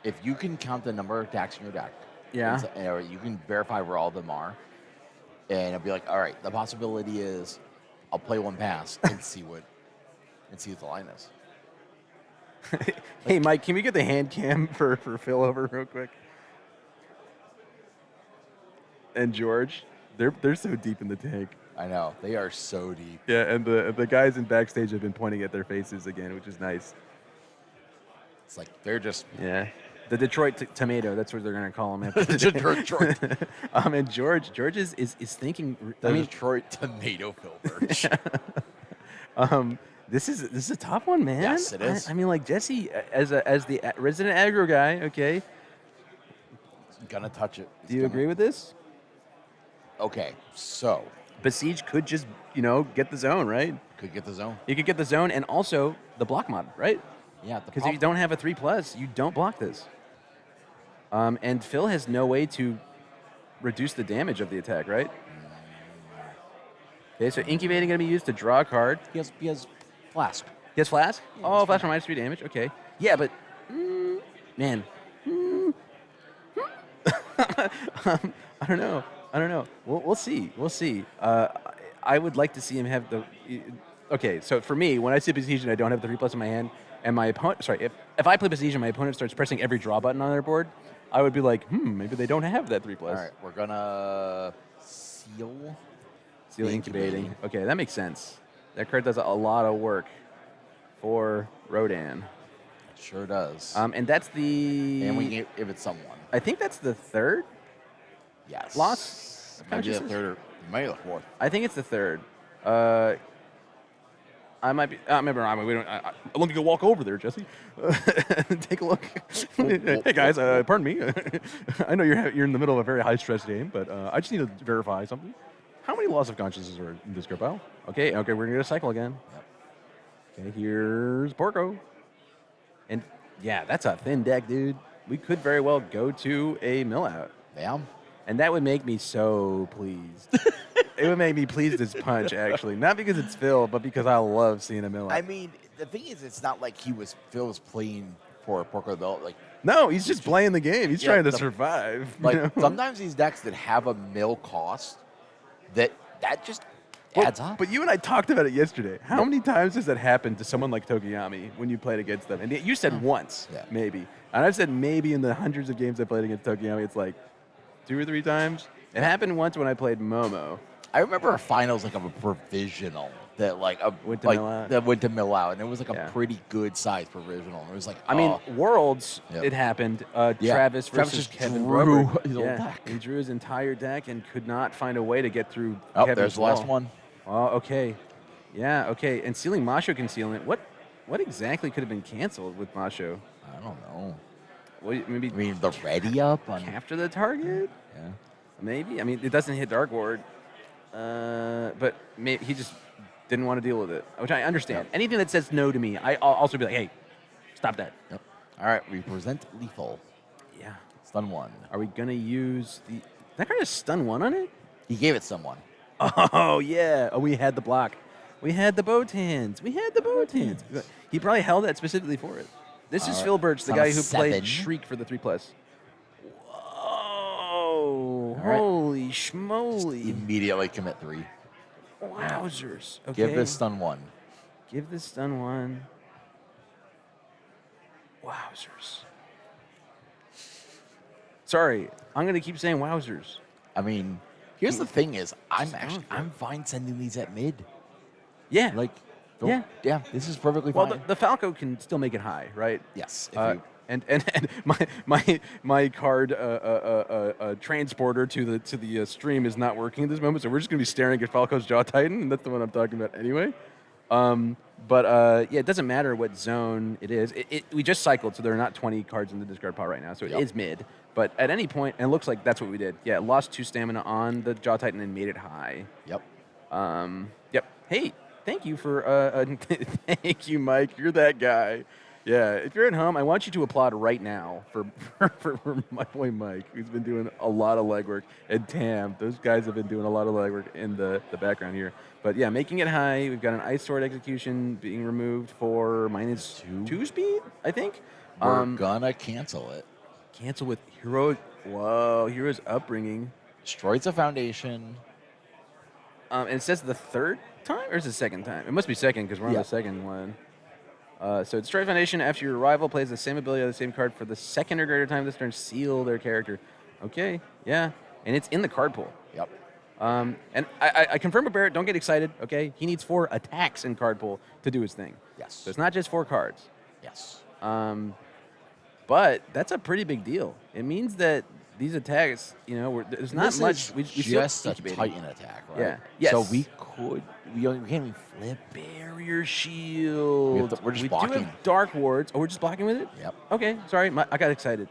If you can count the number of attacks in your deck, or you can verify where all of them are, and it'll be like, all right, the possibility is I'll play 1 pass and see what the line is. Hey, Mike, can we get the hand cam for Phil over real quick? And George, they're so deep in the tank. I know. They are so deep. Yeah, and the guys in backstage have been pointing at their faces again, which is nice. It's like they're just... Yeah. The Detroit tomato, that's what they're going to call him after the Detroit. And George is thinking... The Detroit tomato filbert. This is a tough one, man. Yes, it is. I mean, like, Jesse, as the resident aggro guy, okay? Gonna touch it. Do you agree with this? Okay, so... Besiege could just, get the zone, right? Could get the zone. You could get the zone and also the block mod, right? Yeah. Because if you don't have a 3+, you don't block this. And Phil has no way to reduce the damage of the attack, right? Okay, so Incubating going to be used to draw a card. He has Flask. He has Flask? Yeah, Oh, Flask for -3 damage. Okay. Yeah, but, man. I don't know. We'll see. I would like to see him have the... Okay, so for me, when I see Besiege and I don't have the 3+ in my hand, and my opponent... Sorry, if I play Besiege and my opponent starts pressing every draw button on their board, I would be like, maybe they don't have that 3+. All right, we're going to seal Incubating. Okay, that makes sense. That card does a lot of work for Rodan. It sure does. And that's the... And we give it someone. I think that's the 3rd Yes. loss. Maybe the 3rd or maybe the 4th. I think it's the 3rd. I might be. Remember, we don't. Let me go walk over there, Jesse. Take a look. Hey guys, pardon me. I know you're in the middle of a very high stress game, but I just need to verify something. How many loss of consciousness are in this group pile? Okay, we're gonna get a cycle again. Yep. Okay, here's Porco. And yeah, that's a thin deck, dude. We could very well go to a mill out. Yeah. And that would make me so pleased. It would make me pleased as punch, actually. Not because it's Phil, but because I love seeing a mill out. I mean, the thing is, it's not like Phil was playing for Porco Belt. Like, no, he's just playing the game. He's trying to survive. Like, sometimes these decks that have a mill cost, that just adds up. But you and I talked about it yesterday. How many times has that happened to someone like Tokiyami when you played against them? And you said once, maybe. And I've said maybe in the hundreds of games I played against Tokiyami, it's like 2 or 3 times. It happened once when I played Momo. I remember a finals like of a provisional that went to mill out, and it was like a pretty good size provisional. It was like, I mean, Worlds, it happened. Travis versus Kevin drew Robert. his whole deck. He drew his entire deck and could not find a way to get through. Oh, Kevin's there's the last one. Oh, okay. Yeah, okay. And sealing Masho concealment. What exactly could have been canceled with Masho? I don't know. Maybe I mean, the ready up on after the target. Yeah. Maybe. I mean, it doesn't hit Dark Ward. But maybe he just didn't want to deal with it, which I understand. Yep. Anything that says no to me, I'll also be like, hey, stop that. Yep. All right, we present lethal. Yeah. Stun 1. Are we going to use the... That card has stun 1 on it? He gave it someone. Oh, yeah. Oh, we had the block. We had the boat hands. He probably held that specifically for it. This is Phil Birch, the guy who played Shriek for the 3+. Whoa. Right. Holy schmoly. Immediately commit 3. Wowzers. Okay. Give this stun 1. Give this stun 1. Wowzers. Sorry, I'm gonna keep saying wowzers. I mean, here's the thing: is I'm fine sending these at mid. Yeah. Like, Yeah. This is perfectly Well, fine. the Falco can still make it high, right? Yes. And my card transporter to the stream is not working at this moment, so we're just gonna be staring at Falco's Jaw Titan, and that's the one I'm talking about anyway. Yeah, it doesn't matter what zone it is. We just cycled, so there are not 20 cards in the discard pile right now, so it is mid. But at any point, and it looks like that's what we did. Yeah, lost 2 stamina on the Jaw Titan and made it high. Yep. Yep. Hey, thank you for thank you, Mike. You're that guy. Yeah, if you're at home, I want you to applaud right now for my boy Mike, who's been doing a lot of legwork, and Tam. Those guys have been doing a lot of legwork in the background here. But yeah, making it high. We've got an Ice Sword execution being removed for -2 speed, I think. We're gonna cancel it. Cancel with Hero. Whoa, Hero's Upbringing. Destroys the foundation. And it says the third time, or is it the second time? It must be second because we're on the second one. So destroy foundation after your rival plays the same ability on the same card for the second or greater time this turn. Seal their character. Okay, yeah, and it's in the card pool. Yep. And I confirm with Barrett. Don't get excited. Okay, he needs 4 attacks in card pool to do his thing. Yes. So it's not just 4 cards. Yes. But that's a pretty big deal. It means that these attacks, there's not this much. We just a Titan attack, right? Yeah. Yes. So we can't even flip. Barrier shield. We're just we blocking. do have Dark Wards. Oh, we're just blocking with it? Yep. Okay, sorry. I got excited.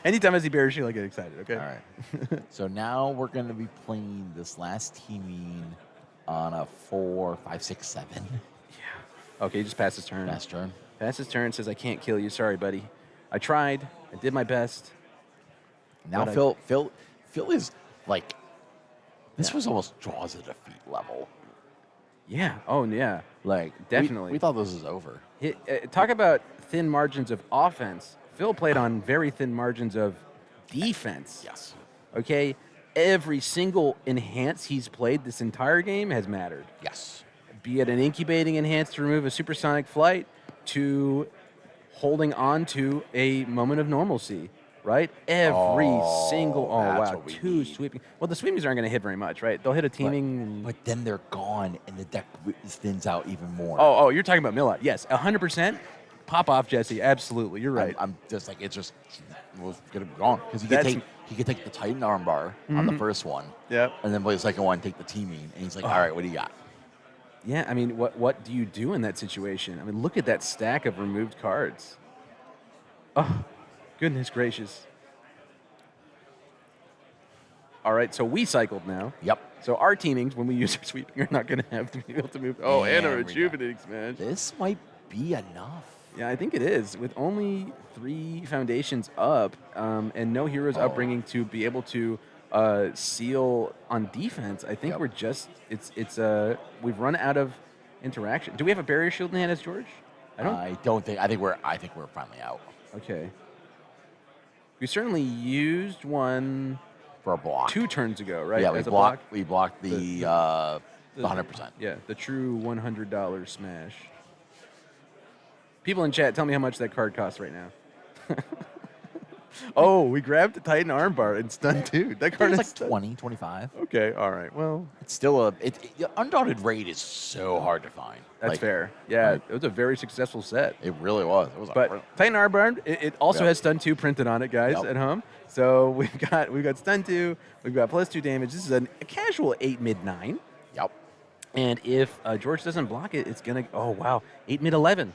Anytime I see Barrier shield, I get excited, okay? All right. So now we're going to be playing this last teaming on a 4, 5, 6, 7. Yeah. Okay, just pass his turn. Last turn. Pass his turn, says, I can't kill you. Sorry, buddy. I tried. I did my best. Now Phil is like, this was almost draws a defeat level. Yeah. Oh, yeah. Like, definitely. We thought this was over. Talk about thin margins of offense. Phil played on very thin margins of defense. Yes. Okay? Every single enhance he's played this entire game has mattered. Yes. Be it an incubating enhance to remove a supersonic flight to holding on to a moment of normalcy, right? Every single. Oh, wow. 2 sweeping. Well, the sweepings aren't going to hit very much, right? They'll hit a teaming. But then they're gone, and the deck thins out even more. Oh, you're talking about Millat. Yes, 100%. Pop off, Jesse. Absolutely. You're right. I'm just like, it's just, we'll get it gone. Because he could take the Titan armbar on the first one. Yep. And then play the second one, take the teaming. And he's like, all right, what do you got? Yeah, I mean, what do you do in that situation? I mean, look at that stack of removed cards. Oh, goodness gracious. All right, so we cycled now. Yep. So our teamings, when we use our sweeping, are not going to have to be able to move. Oh, and a And we rejuvenating smash. This might be enough. Yeah, I think it is. With only 3 foundations up and no hero's upbringing to be able to seal on defense, I think we're just we've run out of interaction. Do we have a barrier shield in hand as George? I think we're finally out Okay. We certainly used one for a block 2 turns ago, right? Yeah, as a block. we blocked the 100%. Yeah, the true $100 smash. People in chat, tell me how much that card costs right now. Oh, we grabbed the Titan armbar and stunned 2. That card It's is like stunned. 20, 25. Okay, all right. Well, It's still Undaunted Raid is so hard to find. that's Like, fair. Yeah, right. it was a very successful set. It really was. It was But Titan armbar, it also has stun 2 printed on it, guys, at home. So we've got stun 2, we've got +2 damage. This is a casual 8 mid 9. Yep. And if George doesn't block it, it's gonna. Oh wow, 8 mid 11.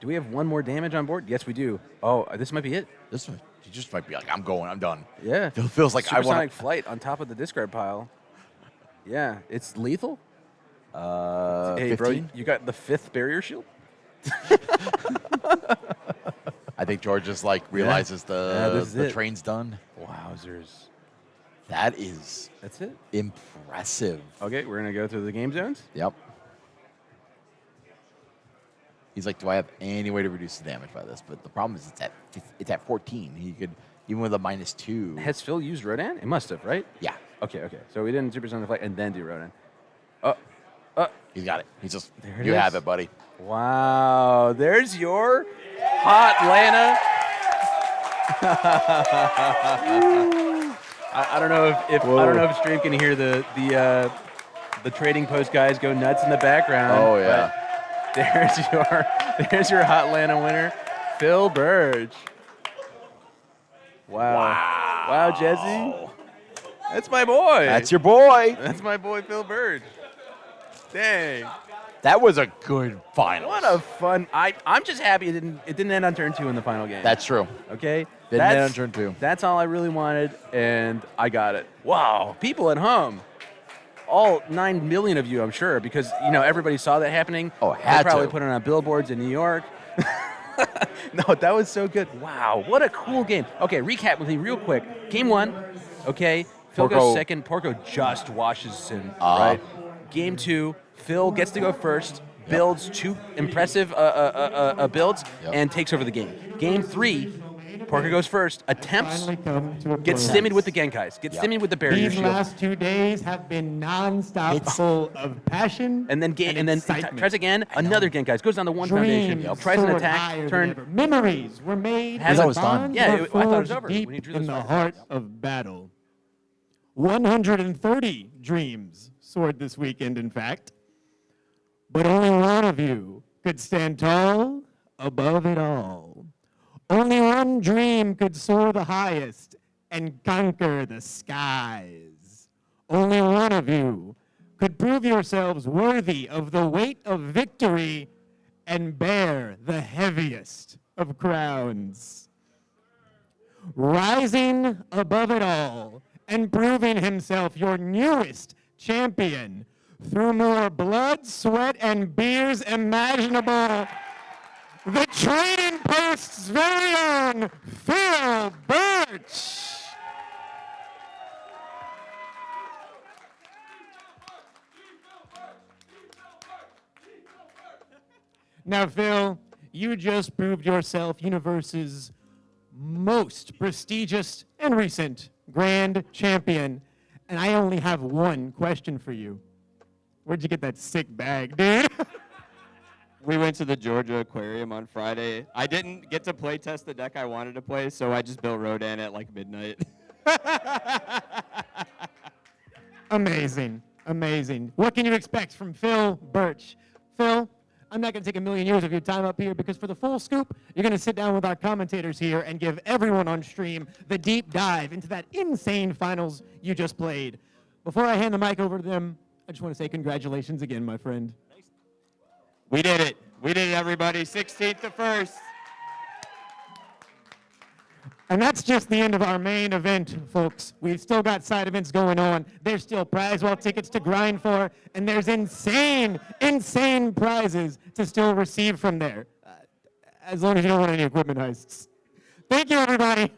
Do we have 1 more damage on board? Yes, we do. Oh, this might be it. He just might be like, I'm going. I'm done. Yeah. It feels like Supersonic I want flight on top of the discard pile. Yeah, it's lethal. Hey, 15? bro, you got the 5th barrier shield? I think George just like realizes this is the it. train's done. Wowzers. That's it. impressive. Okay, we're going to go through the game zones. Yep. He's like, do I have any way to reduce the damage by this? But the problem is it's at 14. He could, even with a -2. Has Phil used Rodan? It must have, right? Yeah. Okay. So we didn't Supersonic Flight and then do Rodan. He's got it. He's just, There it you is. have it, buddy. Wow, there's your hot Lana. I don't know if I don't know if stream can hear the trading post guys go nuts in the background. Oh, yeah. but there's your hot Lana winner, Phil Burge. Wow, Jesse. That's my boy. That's your boy. That's my boy, Phil Burge. Dang. That was a good final. What a fun. I'm just happy it didn't end on turn 2 in the final game. That's true. Okay? Didn't end on turn 2. That's all I really wanted, and I got it. Wow. People at home. All 9 million of you, I'm sure, because everybody saw that happening. Oh, They had probably to. put it on billboards in New York. No, that was so good. Wow, what a cool game. Okay, recap with me real quick. Game 1, okay, Phil Porco. goes second. Porco just washes him, right? Game 2, Phil gets to go first, builds 2 impressive builds, and takes over the game. Game 3, Porco goes first, attempts, gets stimmied with the Genkais, gets stimmied with the barrier These shield. last 2 days have been non-stop full of passion And then excitement. tries again, another Genkais, goes down to 1 foundation, Dreams tries an soared attack, higher than turn, ever. Memories were made. Has and it was done. bonds Yeah, were I thought it was forged over deep when he drew in this the fire. heart of battle. 130 dreams soared this weekend, in fact. But only one of you could stand tall above it all. Only one dream could soar the highest and conquer the skies. Only one of you could prove yourselves worthy of the weight of victory and bear the heaviest of crowns. Rising above it all and proving himself your newest champion through more blood, sweat, and beers imaginable, the Trading Post's very own Phil Birch. Now, Phil, you just proved yourself UniVersus' most prestigious and recent grand champion, and I only have one question for you. Where'd you get that sick bag, dude? We went to the Georgia Aquarium on Friday. I didn't get to play test the deck I wanted to play, so I just built Rodan at like midnight. Amazing, amazing. What can you expect from Phil Birch? Phil, I'm not going to take a million years of your time up here because for the full scoop, you're going to sit down with our commentators here and give everyone on stream the deep dive into that insane finals you just played. Before I hand the mic over to them, I just want to say congratulations again, my friend. We did it. We did it, everybody. 16th to 1st. And that's just the end of our main event, folks. We've still got side events going on. There's still prize wall tickets to grind for, and there's insane, insane prizes to still receive from there. As long as you don't want any equipment heists. Thank you, everybody.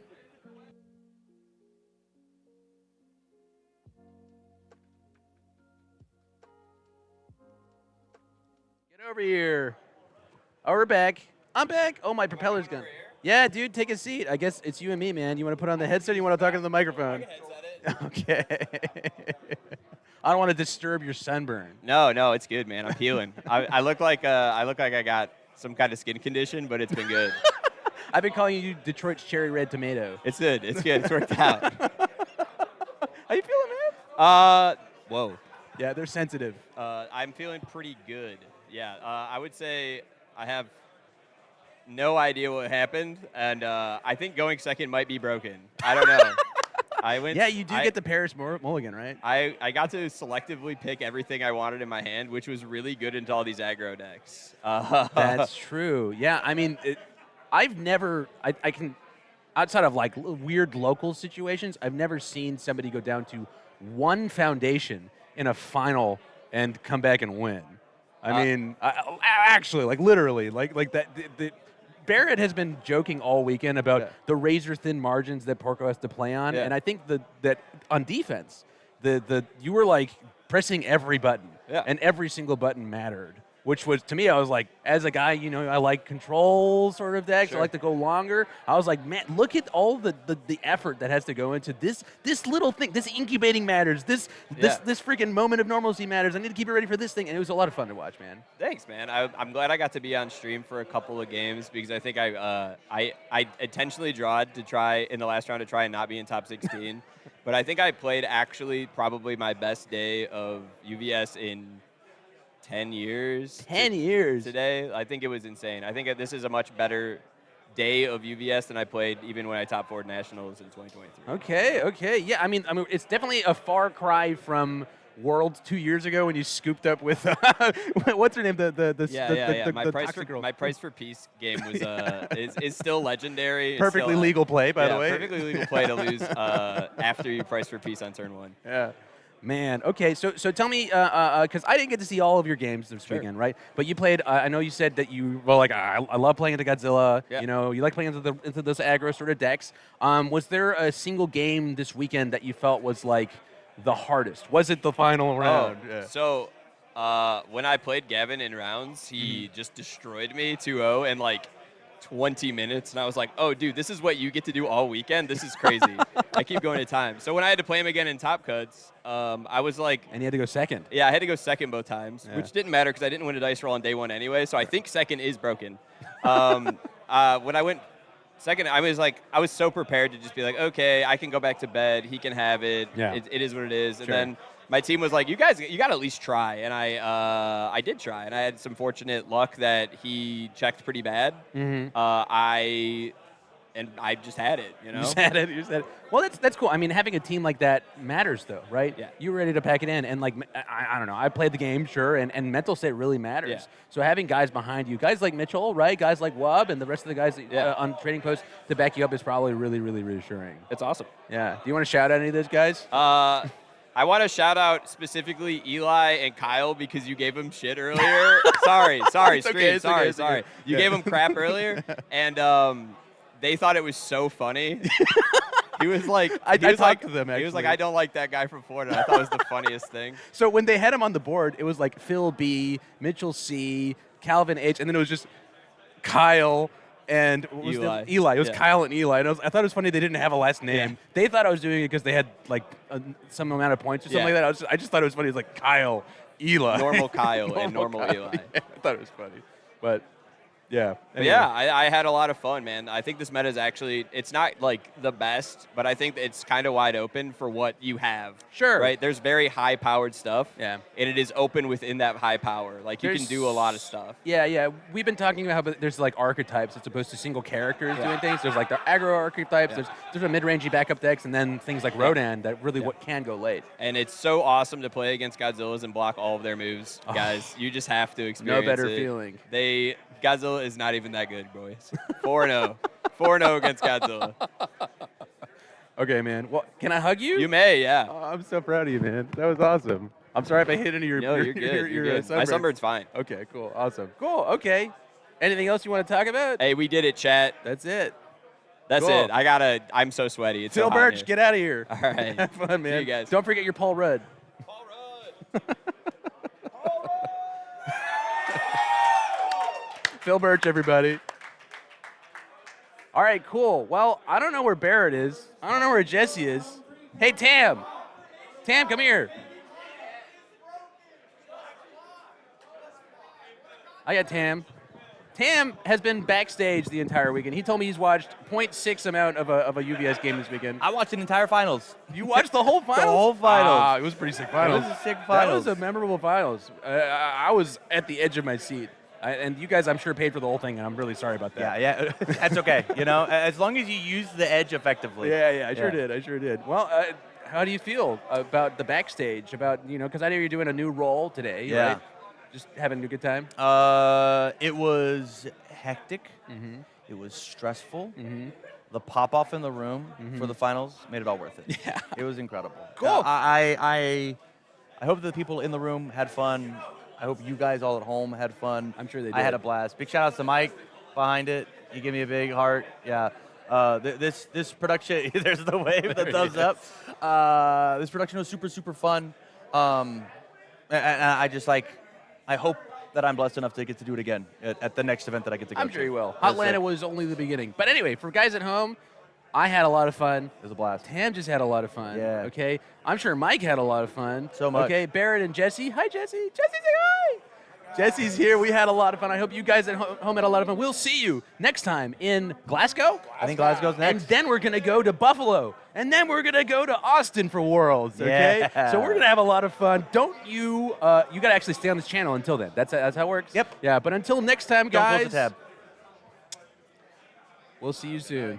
Get over here. Oh, we're back. I'm back. Oh, my propeller's gone. Yeah, dude, take a seat. I guess it's you and me, man. You want to put on the headset or you want to talk into the microphone? Okay. I don't want to disturb your sunburn. No, it's good, man. I'm healing. I look like I got some kind of skin condition, but it's been good. I've been calling you Detroit's cherry red tomato. It's good. It's good. It's worked out. How you feeling, man? Whoa. Yeah, they're sensitive. I'm feeling pretty good. Yeah, I would say I have no idea what happened, and I think going second might be broken. I don't know. Yeah, you do get the Paris mulligan, right? I got to selectively pick everything I wanted in my hand, which was really good into all these aggro decks. That's true. Yeah, I mean, I've never, I can, outside of like weird local situations, I've never seen somebody go down to one foundation in a final and come back and win. I mean, actually, like literally, like that. Barrett has been joking all weekend about the razor-thin margins that Porco has to play on, and I think that on defense, you were like pressing every button, and every single button mattered. which was, to me, I was like, as a guy, I like control sort of decks. Sure. I like to go longer. I was like, man, look at all the effort that has to go into this little thing. This incubating matters. This freaking moment of normalcy matters. I need to keep it ready for this thing. And it was a lot of fun to watch, man. Thanks, man. I'm glad I got to be on stream for a couple of games because I think I intentionally drawed to try in the last round to try and not be in top 16. But I think I played actually probably my best day of UVS in 10 years. 10 years. Today. I think it was insane. I think this is a much better day of UVS than I played even when I top 4 nationals in 2023. Okay. Yeah, I mean, it's definitely a far cry from Worlds 2 years ago when you scooped up with what's her name? My price for peace game was is still legendary. Perfectly legal play, by the way. Perfectly legal play to lose after you price for peace on turn 1. Yeah. Man, okay, so tell me, because I didn't get to see all of your games this weekend, right? But you played, I know you said that you, I love playing into Godzilla, you like playing into those aggro sort of decks. Was there a single game this weekend that you felt was like the hardest? Was it the final round? So, when I played Gavin in rounds, he just destroyed me 2-0 in like 20 minutes, and I was like, oh, dude, this is what you get to do all weekend? This is crazy. I keep going to time. So when I had to play him again in Top Cuts, I was like... And you had to go second. Yeah, I had to go second both times, which didn't matter because I didn't win a dice roll on day 1 anyway, so I think second is broken. When I went second, I was so prepared to just be like, okay, I can go back to bed. He can have it. Yeah. It is what it is. And then my team was like, you guys, you got to at least try. And I did try. And I had some fortunate luck that he checked pretty bad. I just had it, You just had it. Well, that's cool. I mean, having a team like that matters, though, right? Yeah. You were ready to pack it in, and like I don't know. I played the game, sure, and mental state really matters. Yeah. So having guys behind you, guys like Mitchell, right? Guys like Wub, and the rest of the guys on trading posts to back you up is probably really, really reassuring. It's awesome. Yeah. Do you want to shout out any of those guys? I want to shout out specifically Eli and Kyle because you gave them shit earlier. sorry, Stream. Sorry. You gave them crap earlier, and they thought it was so funny. He was like, I talked to them, actually. He was like, I don't like that guy from Florida. I thought it was the funniest thing. So when they had him on the board, it was like Phil B, Mitchell C, Calvin H, and then it was just Kyle and what was Eli. Eli. It was Kyle and Eli. And I thought it was funny they didn't have a last name. Yeah. They thought I was doing it because they had like some amount of points or something like that. I just thought it was funny. It was like Kyle, Eli. Normal Kyle and normal Kyle. Eli. Yeah, I thought it was funny. But yeah. But yeah, I had a lot of fun, man. I think this meta is actually, it's not like the best, but I think it's kind of wide open for what you have. Sure. Right? There's very high-powered stuff. Yeah. And it is open within that high power. Like, you can do a lot of stuff. Yeah. We've been talking about how there's like archetypes as opposed to single characters doing things. There's like the aggro archetypes. There's a mid-rangey backup decks, and then things like Rodan that really what can go late. And it's so awesome to play against Godzillas and block all of their moves, guys. You just have to experience it. No better feeling. Godzilla is not even that good, boys. 4-0. 4-0 against Godzilla. Okay, man. Well, can I hug you? You may, yeah. Oh, I'm so proud of you, man. That was awesome. I'm sorry if I hit into your. No, you're good. You're good. My sunburn's fine. Okay, cool. Awesome. Cool. Okay. Anything else you want to talk about? Hey, we did it, chat. That's it. That's Cool. it. I'm so sweaty. It's Phil so hot Birch, here. get out of here. All right. Have fun, man. See you guys. Don't forget your Paul Rudd. Paul Rudd. Phil Birch, everybody. All right, cool. Well, I don't know where Barrett is. I don't know where Jesse is. Hey, Tam. Tam, come here. I got Tam. Tam has been backstage the entire weekend. He told me he's watched 0.6 amount of a UVS game this weekend. I watched an entire finals. You watched the whole finals? The whole finals. Ah, it was pretty sick finals. It was a sick finals. That was a memorable finals. I was at the edge of my seat. And you guys, I'm sure, paid for the whole thing, and I'm really sorry about that. Yeah. That's okay. As long as you use the edge effectively. Yeah, I sure did. Well, how do you feel about the backstage? About, because I know you're doing a new role today, right? Just having a good time? It was hectic. Mm-hmm. It was stressful. Mm-hmm. The pop-off in the room for the finals made it all worth it. Yeah. It was incredible. Cool. I hope the people in the room had fun. I hope you guys all at home had fun. I'm sure they did. I had a blast. Big shout outs to Mike behind it. He gave me a big heart. Yeah. This production, there's the wave, the thumbs up. This production was super, super fun. And I just I hope that I'm blessed enough to get to do it again at the next event that I get to go to. I'm sure you will. That's Hotlanta it. was only the beginning. But anyway, for guys at home, I had a lot of fun. It was a blast. Tam just had a lot of fun. Yeah. Okay. I'm sure Mike had a lot of fun. So much. Okay. Barrett and Jesse. Hi, Jesse. Jesse, say hi. Jesse's here. We had a lot of fun. I hope you guys at home had a lot of fun. We'll see you next time in Glasgow. I think Glasgow's next. And then we're going to go to Buffalo. And then we're going to go to Austin for Worlds. Okay. Yeah. So we're going to have a lot of fun. Don't you, you got to actually stay on this channel until then. That's how it works? Yep. Yeah. But until next time, Don't guys. close the tab. We'll see you soon.